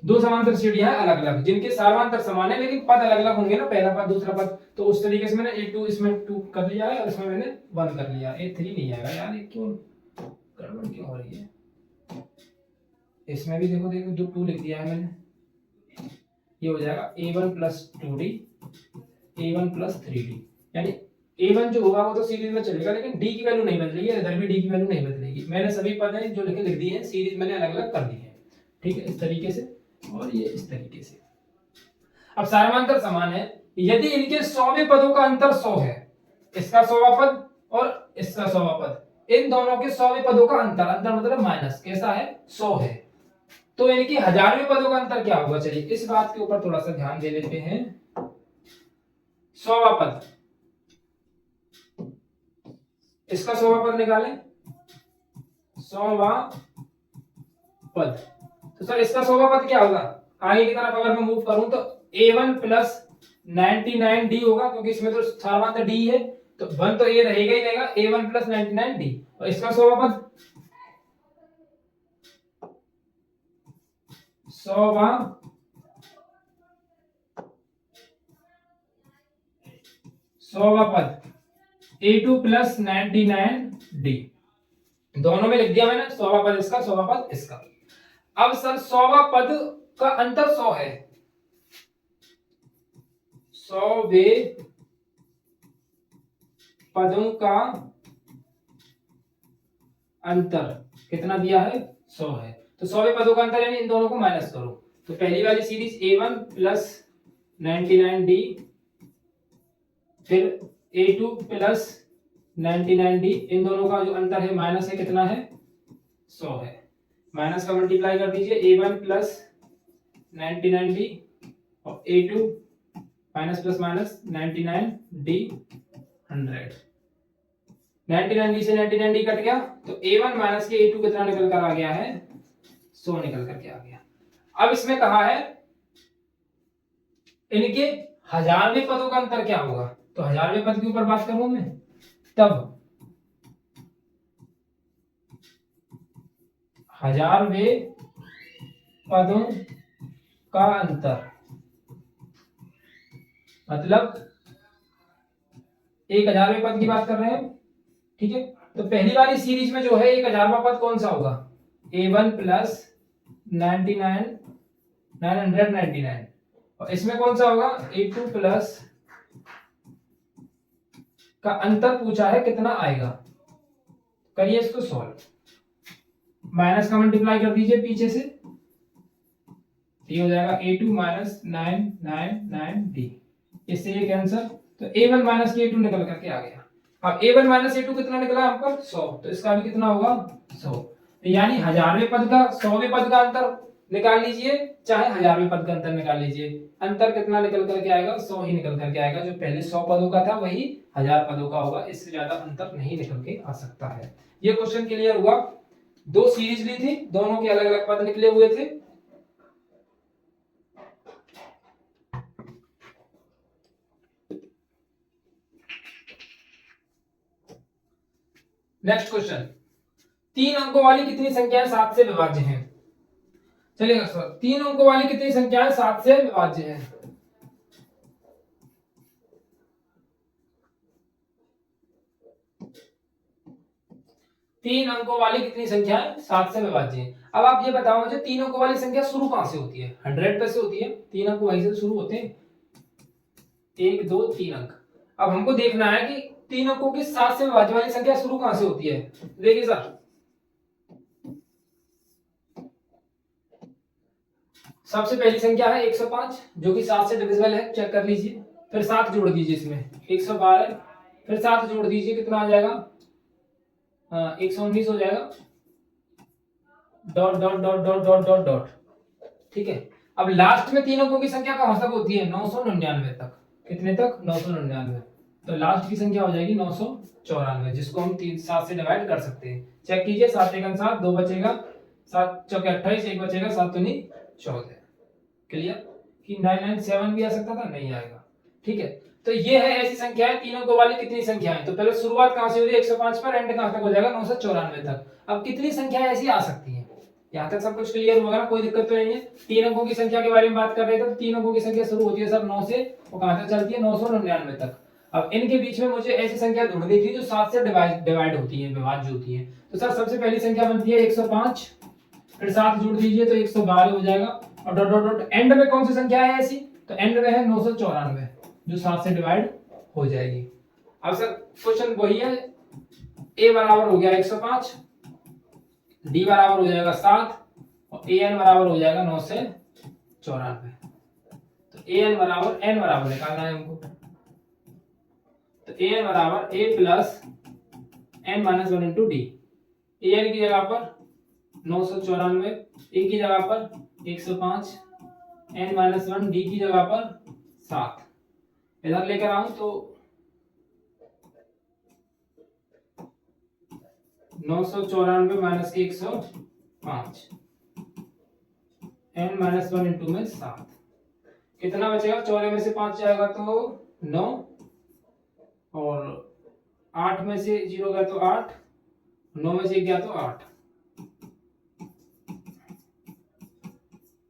दो समांतर श्रेणियां हैं अलग अलग जिनके सार्वधातुक समान है लेकिन पद अलग अलग होंगे ना, पहला पद दूसरा पद। तो उस तरीके से मैंने A2 इसमें 2 कर लिया है और इसमें मैंने 1 कर लिया। A3 नहीं आएगा यार, ये क्यों गड़बड़ क्यों हो रही है? इसमें भी देखो जो 2 लिख दिया है मैंने, ये हो जाएगा A1 plus 2D, A1 plus 3D। यानी A1 जो होगा वो तो सीरीज में चलेगा लेकिन D की वैल्यू नहीं बदलेगी, इधर भी D की वैल्यू नहीं बदलेगी। मैंने सभी पद हैं जो लिख दी है, सीरीज मैंने अलग अलग कर दी है। ठीक है, इस तरीके से और ये इस तरीके से। अब सार्वधातुक समान है यदि इनके 100वें पदों का अंतर 100 है, इसका 100वां पद और इसका 100वां पद, इन दोनों के 100वें पदों का अंतर मतलब माइनस कैसा है, 100 है, तो इनकी 1000वें पदों का अंतर क्या होगा? चलिए इस बात के ऊपर थोड़ा सा ध्यान दे लेते हैं। 100वां पद, इसका 100वां पद निकालें, 100वां पद, तो सर इसका 100वां पद क्या होगा? आगे की तरफ अगर मैं मूव करूं तो A1 प्लस 99D होगा, क्योंकि इसमें तो सार्वधातुक D है तो 1 तो ये रहेगा ही रहेगा, A1 प्लस 99D। और इसका 100वां पद, 100वां पद A2 प्लस 99D। दोनों में लिख दिया मैंने, 100वां पद इसका, 100वां पद इसका। अब सर 100वां पद का अंतर 100 है, 100वें पदों का अंतर कितना दिया है, 100 है। तो 100वें पदों का अंतर यानी इन दोनों को माइनस करो। तो पहली वाली सीरीज A1 प्लस 99D, फिर A2 प्लस 99D, इन दोनों का जो अंतर है माइनस है, कितना है, 100 है। माइनस का मल्टीप्लाई कर दीजिए, A1 प्लस 99D और A2 minus plus minus 99D 100। 99D से 99D कट गया तो A1 माइनस के A2 कितना निकल कर आ गया है, 100 निकल करके आ गया। अब इसमें कहा है इनके 1000वें पदों का अंतर क्या होगा, तो 1000वें पद के ऊपर बात करूं मैं, तब 1000वें पदों का अंतर मतलब 1000वें पद की बात कर रहे हैं। ठीक है, तो पहली वाली सीरीज में जो है 1000वां पद कौन सा होगा, A1 प्लस 999 और इसमें कौन सा होगा, A2 प्लस का अंतर पूछा है कितना आएगा, करिए इसको सॉल्व। माइनस का मल्टीप्लाई कर दीजिए पीछे से, ये हो जाएगा A2 माइनस 999D, इससे ये कैंसिल, तो A1 माइनस के A2 निकल करके आ गया। अब A1 माइनस A2 कितना निकला आपका, 100, तो इसका भी कितना होगा, 100। तो यानी 1000वें पद का 100वें पद का अंतर निकाल लीजिए, चाहे 1000वें पद का अंतर निकाल लीजिए, अंतर कितना निकल करके आएगा, 100 ही निकल करके आएगा। जो पहले 100 पदों का था वही 1000 पदों का होगा, इससे ज्यादा अंतर नहीं निकल के आ सकता है। ये क्वेश्चन क्लियर हुआ। दो सीरीज ली थी, दोनों के अलग अलग पद निकले हुए थे। नेक्स्ट क्वेश्चन, 3 अंकों वाली कितनी संख्याएं 7 से विभाज्य हैं? चलिएगा सर, 3 अंकों वाली कितनी संख्याएं 7 से विभाज्य हैं? 3 अंकों वाली कितनी संख्या है 7 से विभाज्य है। अब आप ये बताओ मुझे 3 अंकों वाली संख्या शुरू कहां से होती है 100 पे से होती है। 3 अंक वहीं से शुरू होते हैं 1 2 3 अंक। अब हमको देखना है कि 3 अंकों की 7 से विभाज्य वाली संख्या शुरू कहां से होती है। देखिए सर सबसे पहली संख्या है 105 जो कि 7 से डिविजिबल है, चेक कर लीजिए। फिर 7 जोड़ दीजिए इसमें 112, फिर 7 जोड़ दीजिए कितना आ जाएगा 119 हो जाएगा dot dot dot dot dot dot dot. ठीक है, अब लास्ट में 3 अंकों की संख्या कहां तक होती है 999 तक। कितने तक 999। तो लास्ट की संख्या हो जाएगी 994 जिसको हम 7 से डिवाइड कर सकते हैं। चेक कीजिए 7 एकम 7 2 बचेगा 7 चौके 28 1 बचेगा 7 दूनी 14। क्लियर कि 997 भी आ सकता था नहीं आएगा। ठीक है, तो ये है ऐसी संख्याएं 3 अंकों वाली कितनी संख्याएं। तो पहले शुरुआत कहां से हो रही है 105 पर एंड कहां तक हो जाएगा 994 तक। अब कितनी संख्याएं ऐसी आ सकती हैं यहां तक सब कुछ क्लियर होगा ना, कोई दिक्कत तो नहीं है। 3 अंकों की संख्या के बारे में बात कर रहे थे तो 3 अंकों की संख्या शुरू होती है सर 9 से और कहां तक चलती है 999 तक। अब इनके बीच में मुझे ऐसी संख्या ढूंढनी थी जो 7 से डिवाइड होती है विभाज्य होती है। तो सर सबसे पहली संख्या बनती है 105, फिर 7 जोड़ दीजिए तो 112 हो जाएगा और डॉट डॉट डॉट एंड में कौन सी संख्या है ऐसी तो एंड में है 994 जो 7 से डिवाइड हो जाएगी। अब सर क्वेश्चन वही है, a बराबर हो गया 105, d बराबर हो जाएगा 7 और an बराबर हो जाएगा 9 से 94। तो an बराबर n बराबर निकालना है हमको। तो an बराबर a plus n minus 1 into D. an की जगह पर 994, a की जगह पर 105, n माइनस 1 d की जगह पर 7 इधर लेकर आऊं तो 994 माइनस के 105 n माइनस 1 इंटू में 7 कितना बचेगा 14 में से 5 जाएगा तो 9 और 8 में से 0 गया तो 8, 9 में से 1 गया तो 8।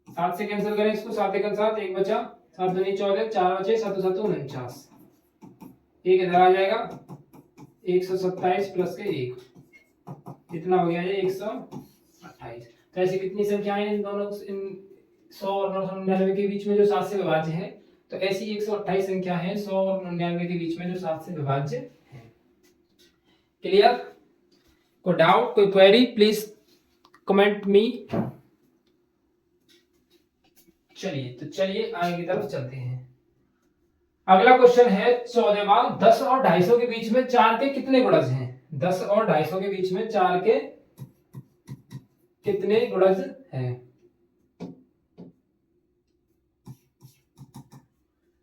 7 से कैंसिल करें इसको 7 एकम 7 1 बचा 7 दूनी 14 4 बचे 7 7 49 एक इधर आ जाएगा 127 प्लस के 1 कितना हो गया ये 128। तो ऐसी कितनी संख्याएं इन दोनों इन 100 और 999 के बीच में जो 7 से विभाज्य है। तो ऐसी 128 संख्या है 100 और 99 के बीच में जो 7 से विभाज्य है। क्लियर, कोई डाउट कोई क्वेरी प्लीज कमेंट मी। चलिए आगे की तरफ चलते हैं। अगला क्वेश्चन है 14वां 10 और 250 के बीच में 4 के कितने गुणज हैं। 10 और 250 के बीच में 4 के कितने गुणज हैं।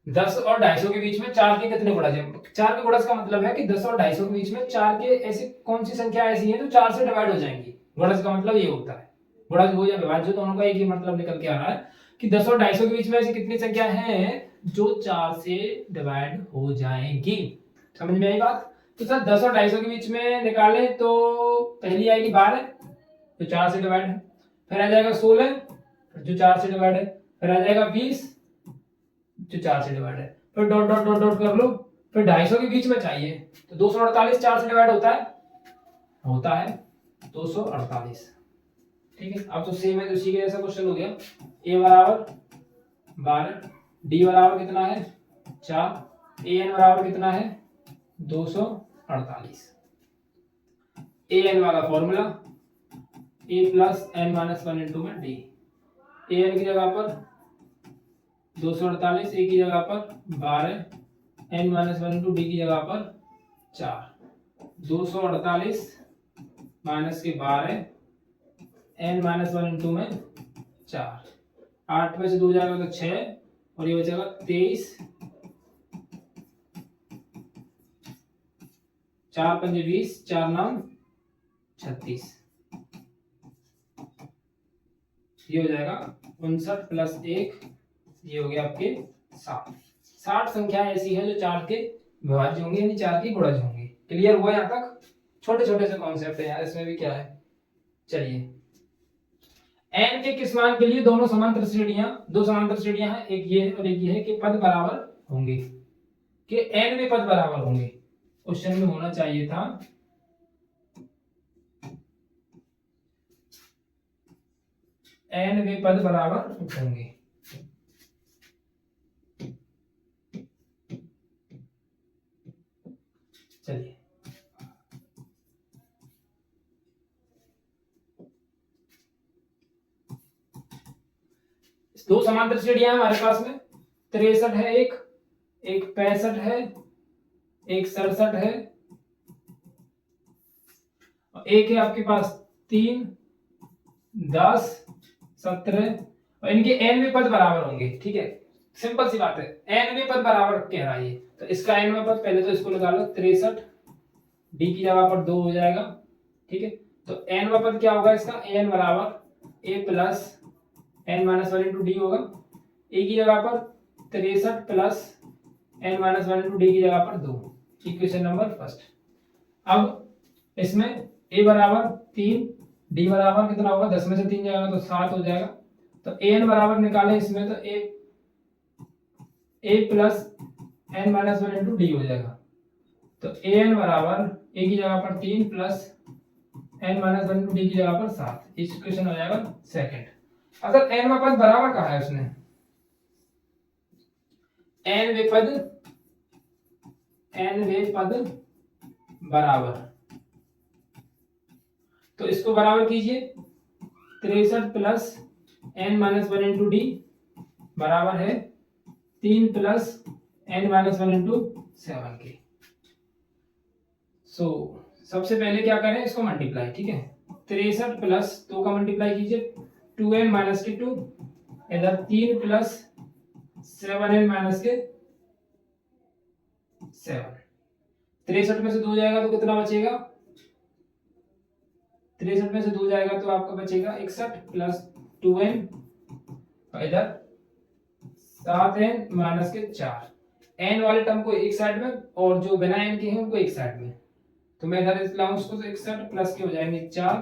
10 और 250 के बीच में 4 के कितने गुणज हैं। 4 के गुणज का मतलब है कि 10 और 250 के बीच में 4 के ऐसी कौन सी संख्या ऐसी है जो 4 से डिवाइड हो जाएंगी। गुणज का मतलब ये होता है, गुणज हो या विभाज्य दोनों का एक ही मतलब निकल के आ रहा है कि 10 और 250 के बीच में ऐसी कितनी संख्या है जो 4 से डिवाइड हो जाएंगी। समझ में आई बात। तो सर 10 और 250 के बीच में निकाले तो पहली आएगी 12 जो 4 से डिवाइड है, फिर आ जाएगा 16 जो 4 से डिवाइड है, फिर आ जाएगा 20 जो 4 से डिवाइड है, फिर डॉट डॉट डॉट डॉट कर लो, फिर 250 के बीच में चाहिए तो 248 4 से डिवाइड होता है 248। ठीक है, अब तो सेम है तो उसी के जैसा क्वेश्चन हो गया। a बराबर 12, d बराबर कितना है 4, an बराबर कितना है 248। an वाला formula a plus n minus 1 into में d। an की जगह पर 248, a की जगह पर 12, n माइनस 1 इंटू d की जगह पर 4। 248 माइनस के 12 n माइनस 1 इंटू में 4, 8 में से 2 जाएगा तो 6 और ये बचेगा 23, 4 पंजे 20, 4 9 36, ये हो जाएगा 59 प्लस 1 ये हो गया आपके 60 संख्या ऐसी है जो 4 के विभाज्य होंगे यानी 4 के गुणज होंगे। क्लियर हुआ यहाँ तक। छोटे छोटे से कॉन्सेप्ट है यार, इसमें भी क्या है। चलिए n के किस मान के लिए दोनों समांतर श्रेणियां, दो समांतर श्रेणियां हैं, एक ये है और एक ये है कि पद बराबर होंगे, कि n में पद बराबर होंगे। क्वेश्चन में होना चाहिए था n वे पद बराबर होंगे। चलिए दो समांतर श्रेणियां हमारे पास में, 63 है एक 65 है, एक 67 है, एक है आपके पास 3 10 17, और इनके n वे पद बराबर होंगे। ठीक है, सिंपल सी बात है, n वे पद बराबर कह रहा है ये, तो इसका n वा पद पहले तो इसको लगा लो 63, d की जगह पर 2 हो जाएगा। ठीक है, तो n वा पद क्या होगा इसका, n बराबर a plus n minus 1 into D होगा। a की जगह पर 63 plus n minus 1 into D की जगह पर 2, इक्वेशन नंबर फर्स्ट। अब इसमें a बराबर 3, d बराबर कितना होगा, 10 में से 3 जाएगा तो 7 हो जाएगा। तो an बराबर निकाले इसमें तो a plus n minus 1 into D हो जाएगा। तो an बराबर a की जगह पर 3 plus n minus 1 into D की जगह पर 7, इस इक्वेशन हो जाएगा सेकंड। अगर n वा पद बराबर कहा है उसने, n वे पद बराबर, तो इसको बराबर कीजिए 63 plus n minus 1 into D बराबर है 3 प्लस n माइनस 1 इंटू 7 के। सो सबसे पहले क्या करें, इसको मल्टीप्लाई। ठीक है, 63 प्लस 2 का मल्टीप्लाई कीजिए 2n माइनस के 2, इधर 3 प्लस 7n माइनस के 7। 63 में से 2 जाएगा तो कितना बचेगा, 63 में से 2 जाएगा तो आपका बचेगा 61 प्लस 2n, और इधर 7n माइनस के 4। n वाले टर्म को एक साइड में और जो बिना n के हैं उनको एक साइड में, तो मैं इधर लाऊं उसको तो 61 प्लस के हो जाएंगे 4,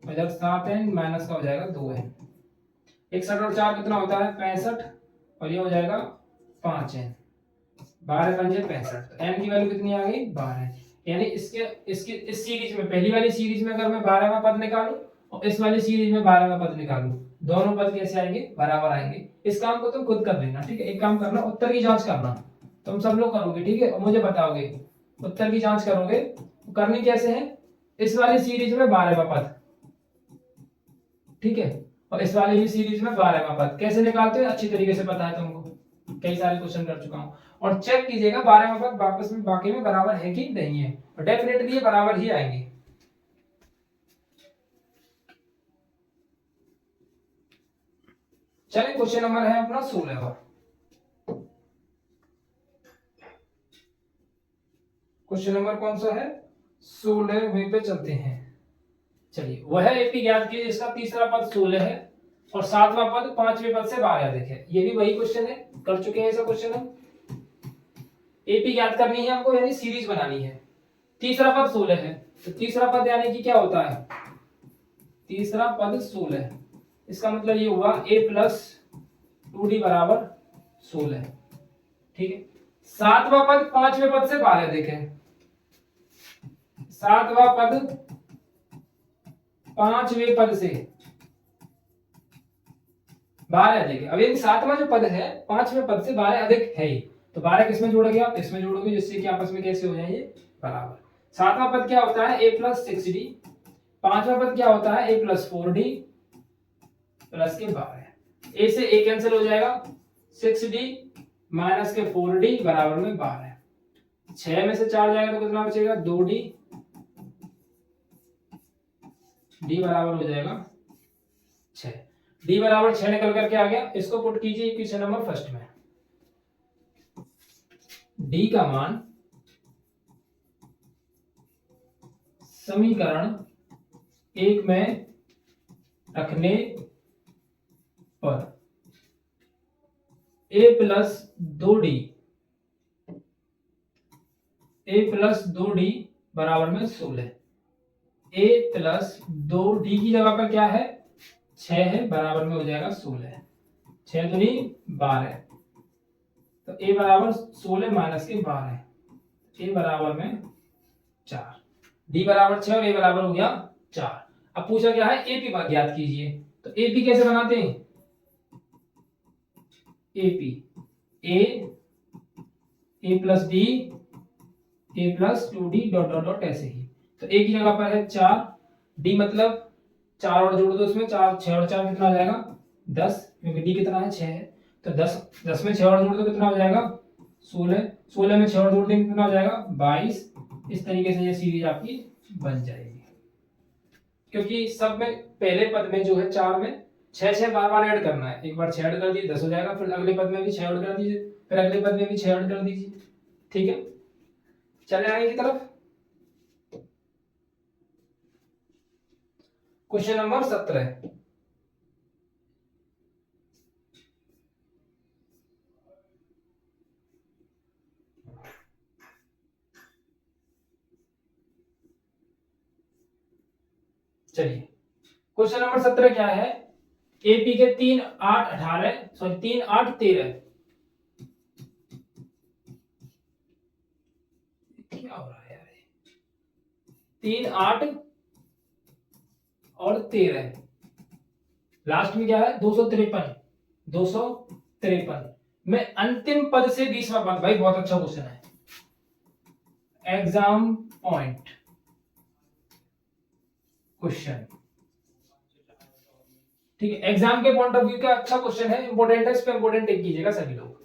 और इधर 7n माइनस का हो जाएगा 2n। 61 और 4 कितना होता है 65, और ये हो जाएगा 5n, 12 पंजे 65। तो n की वैल्यू कितनी आ गई 12। यानी इसके इसके इस सीरीज में, पहली वाली सीरीज में अगर मैं 12वां पद निकालूं और इस वाली सीरीज में 12वां पद निकालूं, दोनों पद कैसे आएंगे, बराबर आएंगे। इस काम को तुम खुद कर लेना। ठीक है, एक काम करना, उत्तर की जांच करना, तुम सब लोग करोगे। ठीक है, और मुझे बताओगे, उत्तर की जांच करोगे। करनी कैसे है, इस वाली सीरीज में 12वां पद, ठीक है, और इस वाली भी सीरीज में 12वां पद कैसे निकालते हैं अच्छी तरीके से पता है तुमको, कई सारे क्वेश्चन कर चुका हूं। और चेक कीजिएगा 12वां पद वापस में बाकी में बराबर है कि नहीं है, और डेफिनेटली ये बराबर ही आएंगे। चलिए क्वेश्चन नंबर है अपना 16वां। क्वेश्चन नंबर कौन सा है, 16वें पे चलते हैं। चलिए, वह एपी ज्ञात कीजिए इसका तीसरा पद 16 है और 7वां पद 5वें पद से 12 अधिक है। ये भी वही क्वेश्चन है, कर चुके हैं ऐसा क्वेश्चन हम। एपी ज्ञात करनी है हमको, यानी सीरीज बनानी है। तीसरा पद 16 है, तो तीसरा पद यानी कि क्या होता है, तीसरा पद 16, इसका मतलब ये हुआ a प्लस 2d बराबर 16। ठीक है, 7वां पद 5वें पद से 12 अधिक है। 7वां पद 5वें पद से 12 अधिक है। अब ये 7वां जो पद है 5वें पद से 12 अधिक है ही, तो 12 किसमें जोड़ोगे आप, इसमें जोड़ोगे, जिससे कि आपस में कैसे हो जाए ये बराबर। 7वां पद क्या होता है a प्लस 6d, 5वां पद क्या होता है a प्लस 4d प्लस के 12। a से a कैंसिल हो जाएगा, 6d माइनस के 4d बराबर में 12। 6 में से 4 जाएगा तो कितना बचेगा 2d, d बराबर हो जाएगा 6। d बराबर 6 निकल करके आ गया। इसको पुट कीजिए इक्वेशन नंबर फर्स्ट में। d का मान समीकरण 1 में रखने पर a प्लस 2d बराबर में 16। a प्लस 2d की जगह पर क्या है 6 है, बराबर में हो जाएगा 16। 6 दूनी 12, तो a बराबर 16 माइनस के 12, a बराबर में 4। d बराबर 6 और a बराबर हो गया 4। अब पूछा क्या है एपी ज्ञात कीजिए, तो एपी कैसे बनाते हैं, AP a plus b a plus 2d dot dot dot ऐसे ही। तो ए की जगह पर है 4, डी मतलब 4 और जोड़ दो उसमें, 4 6 और 4 कितना हो जाएगा 10, क्योंकि डी कितना है 6 है। तो 10 में 6 और जोड़ दो कितना हो जाएगा 16, 16 में 6 और जोड़ देंगे कितना हो जाएगा 22। इस तरीके से ये सीरीज आपकी बन जाएगी, क्योंकि सब में पहले पद में जो है 4 में 6 बार बार ऐड करना है। एक बार 6 ऐड कर दिए 10 हो जाएगा, फिर अगले पद में भी 6 ऐड कर दीजिए, फिर अगले पद में भी 6 ऐड कर दीजिए। ठीक है, चले आगे की तरफ। क्वेश्चन नंबर 17, चलिए क्वेश्चन नंबर 17 क्या है, एपी के 3 8 18 सॉरी 3 8 13, क्या हो रहा है यार, 3 8 और 13, लास्ट में क्या है 253, 253 में अंतिम पद से 20वां पद। भाई बहुत अच्छा क्वेश्चन है, एग्जाम पॉइंट क्वेश्चन, ठीक है, एग्जाम के पॉइंट ऑफ व्यू का अच्छा क्वेश्चन है, इंपॉर्टेंट है, इस पे इंपॉर्टेंट टिक कीजिएगा सभी लोग।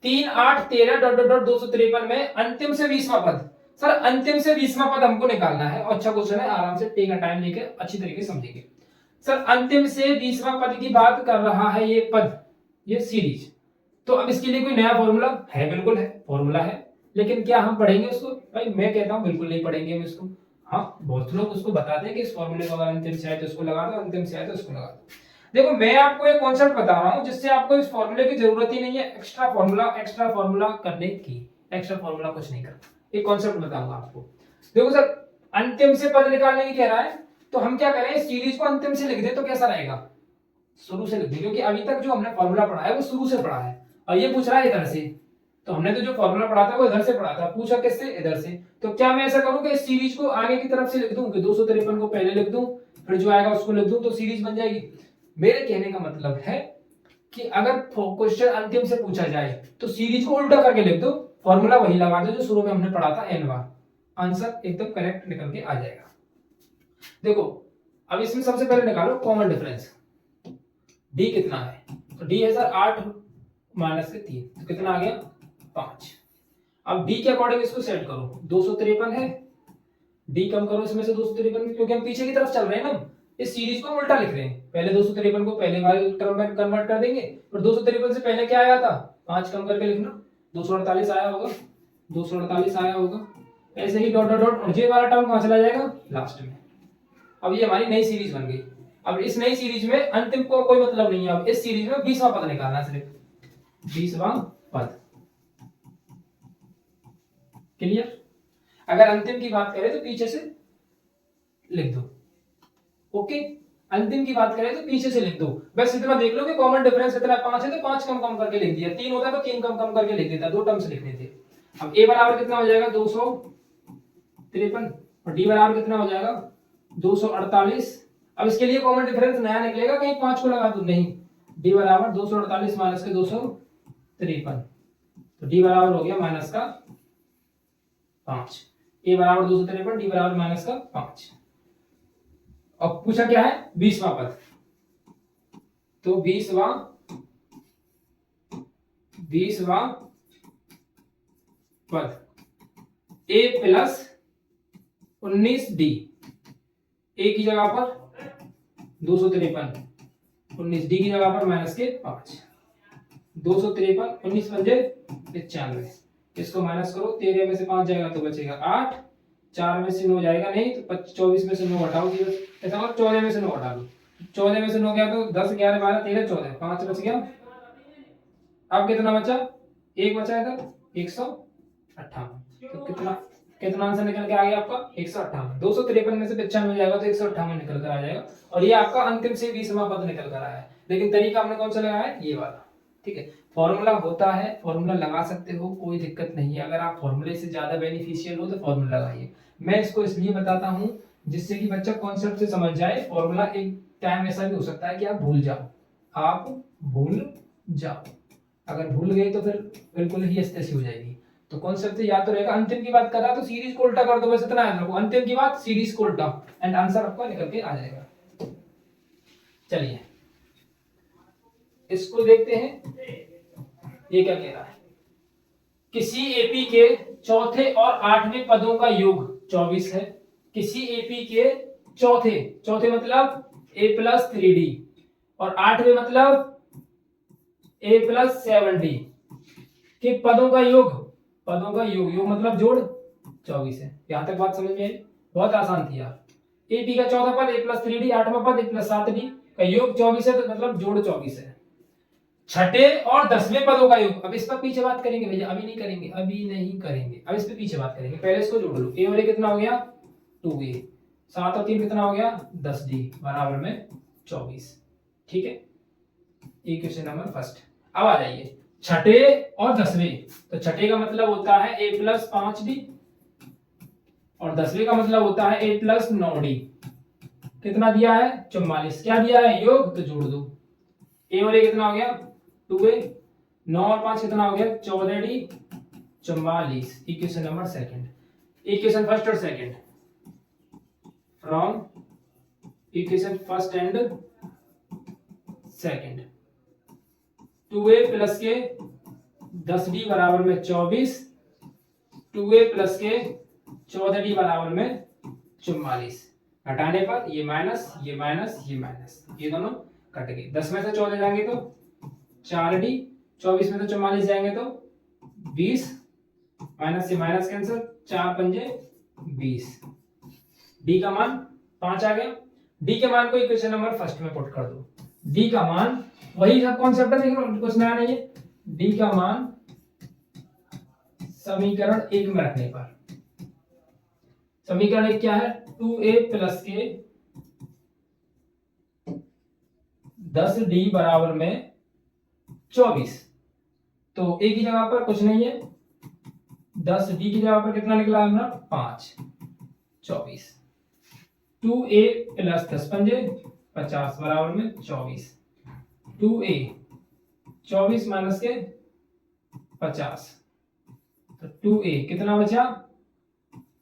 3 8 13 डॉट डॉट डॉट 253 में अंतिम से 20वां पद। सर अंतिम से 20वां पद हमको निकालना है, और अच्छा क्वेश्चन है, आराम से टेक टाइम लेके अच्छी तरीके से समझेंगे। सर अंतिम से 20वां पद की बात कर रहा है ये पद, ये सीरीज। तो अब इसके लिए कोई नया फॉर्मूला है, बिल्कुल है, फॉर्मूला है, लेकिन क्या हम पढ़ेंगे उसको? भाई मैं कहता हूं बिल्कुल नहीं पढ़ेंगे हम इसको। हाँ बहुत लोग उसको बताते हैं कि इस फॉर्मूले को अगर अंतिम से आए तो उसको लगा दो, अंतिम से आए तो उसको लगा दो। देखो मैं आपको एक कॉन्सेप्ट बता रहा हूं जिससे आपको इस फॉर्मूले की जरूरत ही नहीं है एक्स्ट्रा फॉर्मूला करने की। एक्स्ट्रा फॉर्मूला कुछ नहीं करता, एक कॉन्सेप्ट बताऊंगा आपको। देखो सर अंतिम से पद निकालने की कह रहा है, तो हम क्या करें, सीरीज को अंतिम से लिख दे तो कैसा रहेगा, शुरू से लिख दे, क्योंकि अभी तक जो हमने फॉर्मूला पढ़ा है वो शुरू से पढ़ा है, और ये पूछ रहा है इधर से। तो हमने तो जो फॉर्मूला पढ़ा था वो इधर से पढ़ा था, पूछा किससे, इधर से। तो क्या मैं ऐसा करूं कि इस सीरीज को आगे की तरफ से लिख दूं, कि 253 को पहले लिख दूं, फिर जो आएगा उसको लिख दूं, तो सीरीज बन जाएगी। मेरे कहने का मतलब है कि अगर क्वेश्चन अंतिम से पूछा जाए तो सीरीज को उल्टा करके लिख दो, फॉर्मूला वही लगा दो जो शुरू में हमने पढ़ा था n बार, आंसर एकदम करेक्ट निकल के आ जाएगा। देखो अब इसमें सबसे पहले निकालो कॉमन डिफरेंस, d कितना है, तो d है सर 8 माइनस के 3, तो कितना आ गया 5। अब d के अकॉर्डिंग इसको सेट करो, 253 है, d कम करो इसमें से 253 क्योंकि हम पीछे की तरफ चल रहे हैं ना, इस सीरीज को हम उल्टा लिख रहे हैं। पहले 253 को पहले वाले टर्म में कन्वर्ट कर देंगे, और 253 से पहले क्या आया था 5 कम करके लिखना, 248 आया होगा, 248 आया होगा, ऐसे ही डॉट डॉट डॉट, और ये वाला टर्म कहां चला जाएगा लास्ट में। अब ये हमारी नई सीरीज बन गई। अब इस नई सीरीज में अंतिम को कोई मतलब नहीं है, अब इस सीरीज में 20वां पद निकालना, सिर्फ 20वां पद। क्लियर? अगर अंतिम की बात करें तो पीछे से लिख दो, ओके। अंतिम की बात करें तो पीछे से लिख दो, बस इतना देख लो कि कॉमन डिफरेंस कितना है, 5 है तो 5 कम कम करके लिख दिया, 3 होता तो 3 कम कम करके लिख देता, 2 टर्म्स लिखने थे। अब a बराबर कितना हो जाएगा 253, और d बराबर कितना हो जाएगा 248। अब इसके लिए कॉमन डिफरेंस नया निकलेगा, कहीं 5 को लगा दो, नहीं, d बराबर 248 माइनस के 253, तो d बराबर हो गया माइनस का 5, a बराबर 253, d बराबर माइनस का 5। अब पूछा क्या है 20वां पद, तो 20वां पद a प्लस 19d, a की जगह पर 253, 19d की जगह पर माइनस के 5, 253 19 पंजे 95, इसको माइनस करो, 13 में से 5 जाएगा तो बचेगा 8, 4 में से 9 जाएगा नहीं, तो 24 में से 9 हटाओ, ऐसा मतलब 14 में से 9 हटा लो, 14 में से 9 गया तो 10 11 12 13 14, 5 बच गया। अब कितना बचा, एक बचा इधर 158, तो कितना कितना आंसर निकल के आ गया आपका 158। 253 में से 95 जाएगा तो 158 निकल कर आ जाएगा, और ये आपका अंतिम से 20वां पद निकल कर आया है। लेकिन तरीका हमने कौन सा लगाया है, ये वाला, ठीक है। फॉर्मूला होता है, फॉर्मूला लगा सकते हो, कोई दिक्कत नहीं है। अगर आप फॉर्मूले से ज्यादा बेनिफिशियल हो तो फॉर्मूला लगाइए। मैं इसको इसलिए बताता हूं जिससे कि बच्चा कॉन्सेप्ट से समझ जाए, फॉर्मूला एक टाइम ऐसा भी हो सकता है कि आप भूल जाओ, आप भूल जाओ। अगर भूल गए तो फिर बिल्कुल ही ऐसी हो जाएगी। तो कॉन्सेप्ट याद तो रहेगा। अंतिम की बात कर रहा तो सीरीज को उल्टा कर दो, बस इतना याद रखो, अंतिम की बात सीरीज को उल्टा, एंड आंसर आपका निकल के आ जाएगा। चलिए इसको देखते हैं, ये क्या कह रहा है। किसी एपी के चौथे और आठवें पदों का योग 24 है। किसी एपी के चौथे मतलब a+3d और आठवें मतलब a+7d के पदों का योग मतलब जोड़ 24 है। यहां तक बात समझ में आई? बहुत आसान थी यार। एपी का चौथा पद a+3d, आठवां पद a+7d का योग 24 है, तो मतलब जोड़ 24 है। छठे और 10वें पदों का योग, अब इस पर पीछे बात करेंगे भैया, अभी नहीं करेंगे, अब इस पे पीछे बात करेंगे। पहले इसको जोड़ लो, a और a कितना हो गया 2a, 7 और 3 कितना हो गया 10d बराबर में 24। ठीक है, ये क्वेश्चन नंबर फर्स्ट। अब आ जाइए छठे और 10वें। तो छठे का मतलब होता है a+5d और 10वें का मतलब होता है a+9d। कितना दिया है 44। क्या दिया है योग, तो जोड़ दो। a और a कितना हो गया 2a, 9 और 5 कितना हो गया 14d 44। Equation number second. Equation first और second, from equation first and second, 2a plus के 10d बराबर में 24, 2a प्लस के 14d बराबर में 44। हटाने पर ये माइनस, ये माइनस, ये माइनस, ये दोनों कट गए। 10 में से 14 जाएंगे तो 4d, 24 में से 44 जाएंगे तो 20, माइनस से माइनस कैंसिल, 4 पंजे 20। d का मान 5 आ गया। d के मान को इक्वेशन नंबर फर्स्ट में पुट कर दो। d का मान वही सब कॉन्सेप्ट है, देख लो कुछ नया नहीं है। d का मान समीकरण 1 में रखने पर, समीकरण 1 क्या है 2a प्लस के 10d बराबर में 24। तो a की जगह पर कुछ नहीं है, 10d की जगह पर कितना निकला अपना 5, 24। 2a प्लस 10 पंजे 50 बराबर में 24। 2a 24 माइनस के 50, तो 2a कितना बचा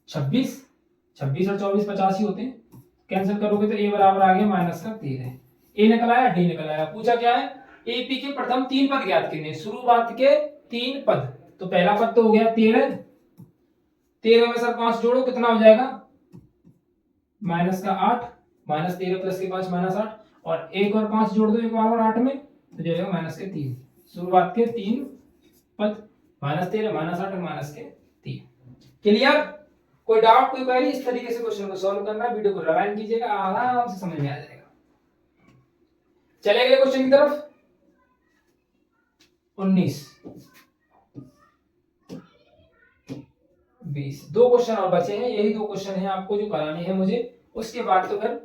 26। 26 और 24 50 ही होते हैं, कैंसिल करोगे तो a बराबर आ गया माइनस का 13। a निकल आया, d निकल आया। पूछा क्या है एपी के प्रथम 3 पद ज्ञात कीजिए, शुरुआत के 3 पद। तो पहला पद तो हो गया 13, 13 में सर 5 जोड़ो कितना हो जाएगा माइनस का 8, माइनस 13 प्लस के 5 माइनस 8, और 1 और 5 जोड़ दो एक बार और 8 में, तो जाएगा माइनस के 3। शुरुआत के 3 पद, माइनस 13, माइनस 8 और माइनस के 3। क्लियर? कोई डाउट, कोई क्वेरी? इस तरीके से क्वेश्चन को सॉल्व करना, वीडियो को रिवाइंड कीजिएगा, आराम से समझ में आ जाएगा। चले अगले क्वेश्चन की तरफ। 19 20 दो क्वेश्चन और बचे हैं, यही 2 क्वेश्चन हैं आपको जो कराने हैं मुझे। उसके बाद तो फिर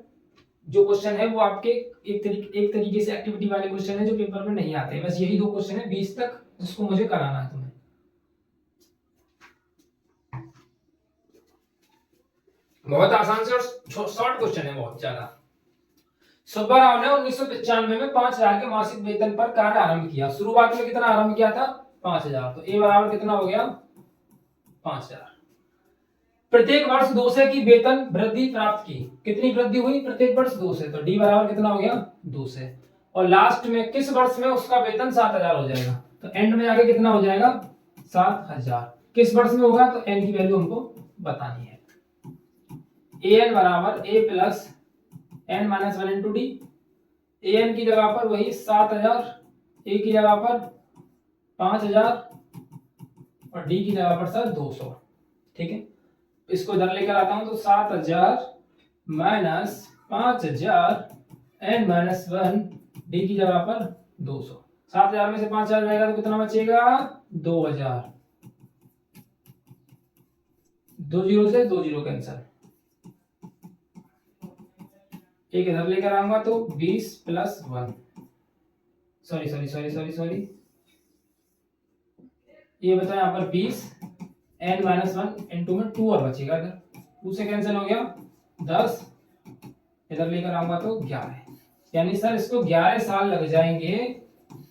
जो क्वेश्चन है वो आपके एक तरीके से एक्टिविटी वाले क्वेश्चन है जो पेपर में नहीं आते। बस यही 2 क्वेश्चन है 20 तक जिसको मुझे कराना है तुम्हें। बहुत आसान से और शॉर्ट क्वेश्चन है, बहुत ज्यादा। सुब्बाराव ने 1995 में 5,000 के मासिक वेतन पर कार्य आरंभ किया। शुरुआत में कितना आरंभ किया था 5,000, तो a बराबर कितना हो गया 5,000। प्रत्येक वर्ष 2 से की वेतन वृद्धि प्राप्त की, कितनी वृद्धि हुई प्रत्येक वर्ष 2 से, तो d बराबर कितना हो गया 2 से। और लास्ट में किस वर्ष में उसका वेतन 7,000 हो जाएगा, तो एंड में आगे कितना हो जाएगा 7,000। किस वर्ष में होगा, तो n की वैल्यू हमको बतानी है। an बराबर a plus n minus 1 into D. an की जगह पर वही 7,000, a की जगह पर 5,000 और d की जगह पर सर 200। ठीक है, इसको इधर लेकर आता हूं, तो 7,000 माइनस 5,000 n माइनस 1 d की जगह पर 200। 7,000 में से 5,000 जाएगा तो कितना बचेगा 2,000। 2 जीरो से 2 जीरो कैंसिल, एक इधर लेकर आऊंगा तो 20 प्लस 1, सॉरी ये बताया यहाँ पर 20 n माइनस 1 इंटू में 2 और बचेगा, इधर 2 से कैंसिल हो गया 10, इधर लेकर आऊंगा तो 11। यानी सर इसको 11 साल लग जाएंगे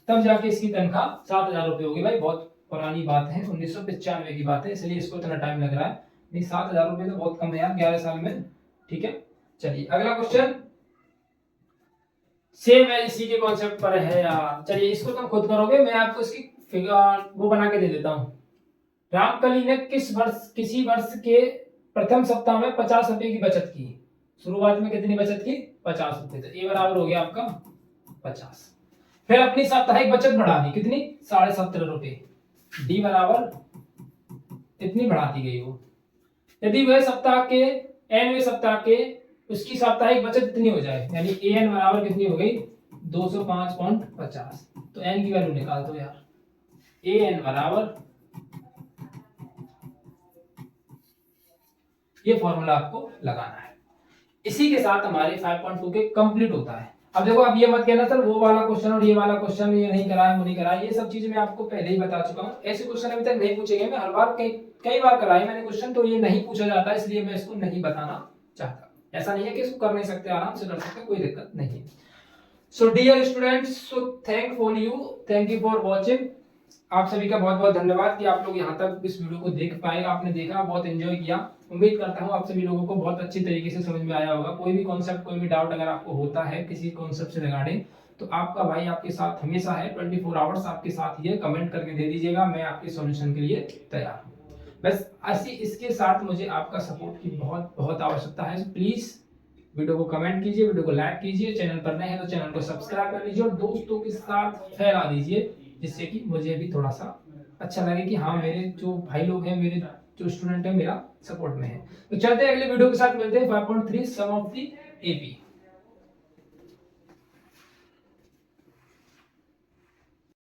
तब जाके इसकी तनख्वाह 7,000 रुपये होगी। भाई बहुत पुरानी बात है, 1995 की बात है, इसलिए इसको इतना टाइम लग रहा है। नहीं 7,000 रुपये तो बहुत कम है यार 11 साल में। ठीक है, चलिए अगला क्वेश्चन सेम है, इसी के कॉन्सेप्ट पर है यार। चलिए इसको तुम खुद करोगे, मैं आपको इसकी फिगर वो बना के दे देता हूँ। रामकली ने किसी वर्ष के प्रथम सप्ताह में 50 रुपए की बचत की। शुरुआत में कितनी बचत की? 50 रुपए। तो ए बराबर हो गया आपका 50। फिर अपनी साप्ताहिक बचत बढ़ा दी, कितनी? 17.5 रुपए। डी बराबर इतनी बढ़ा दी गई वो। यदि वह सप्ताह के एनवें सप्ताह के उसकी साप्ताहिक बचत इतनी हो जाए, यानी ए एन बराबर कितनी हो गई? 205.50। तो एन की वैल्यू निकाल दो यार। ए एन बराबर, ये फॉर्मूला आपको लगाना है। इसी के साथ हमारे 5.2 के कंप्लीट होता है। अब देखो, अब ये मत कहना सर वो वाला क्वेश्चन और ये वाला क्वेश्चन ये नहीं कराया, वो नहीं कराया, ये सब चीजें मैं आपको पहले ही बता चुका हूँ। ऐसे क्वेश्चन अभी तक नहीं पूछे गए, मैं हर बार कई बार कराए मैंने क्वेश्चन, तो ये नहीं पूछा जाता, इसलिए मैं इसको नहीं बताना चाहता। ऐसा नहीं है कि इसको कर नहीं सकते, आराम से कर सकते, कोई दिक्कत नहीं है। So dear students, so thank you for watching. आप सभी का बहुत बहुत धन्यवाद कि आप लोग यहाँ तक इस वीडियो को देख पाए, आपने देखा, बहुत एंजॉय किया। उम्मीद करता हूँ आप सभी लोगों को बहुत अच्छी तरीके से समझ में आया होगा। कोई भी कॉन्सेप्ट, कोई भी डाउट अगर आपको होता है किसी कॉन्सेप्ट से रिगार्डिंग, तो आपका भाई आपके साथ हमेशा है, 24 आवर्स आपके साथ ही है। कमेंट करके दे दीजिएगा, मैं आपके सॉल्यूशन के लिए तैयार हूँ। बस ऐसी इसके साथ मुझे आपका सपोर्ट की बहुत बहुत आवश्यकता है। प्लीज वीडियो को कमेंट कीजिए, वीडियो को लाइक कीजिए, चैनल पर नए हैं तो चैनल को सब्सक्राइब कर लीजिए और दोस्तों के साथ फैला दीजिए, जिससे कि मुझे भी थोड़ा सा अच्छा लगे कि हाँ मेरे जो भाई लोग हैं, मेरे जो स्टूडेंट है, मेरा सपोर्ट में है। तो चलते हैं अगले वीडियो के साथ, मिलते हैं 5.3 सम ऑफ द एपी।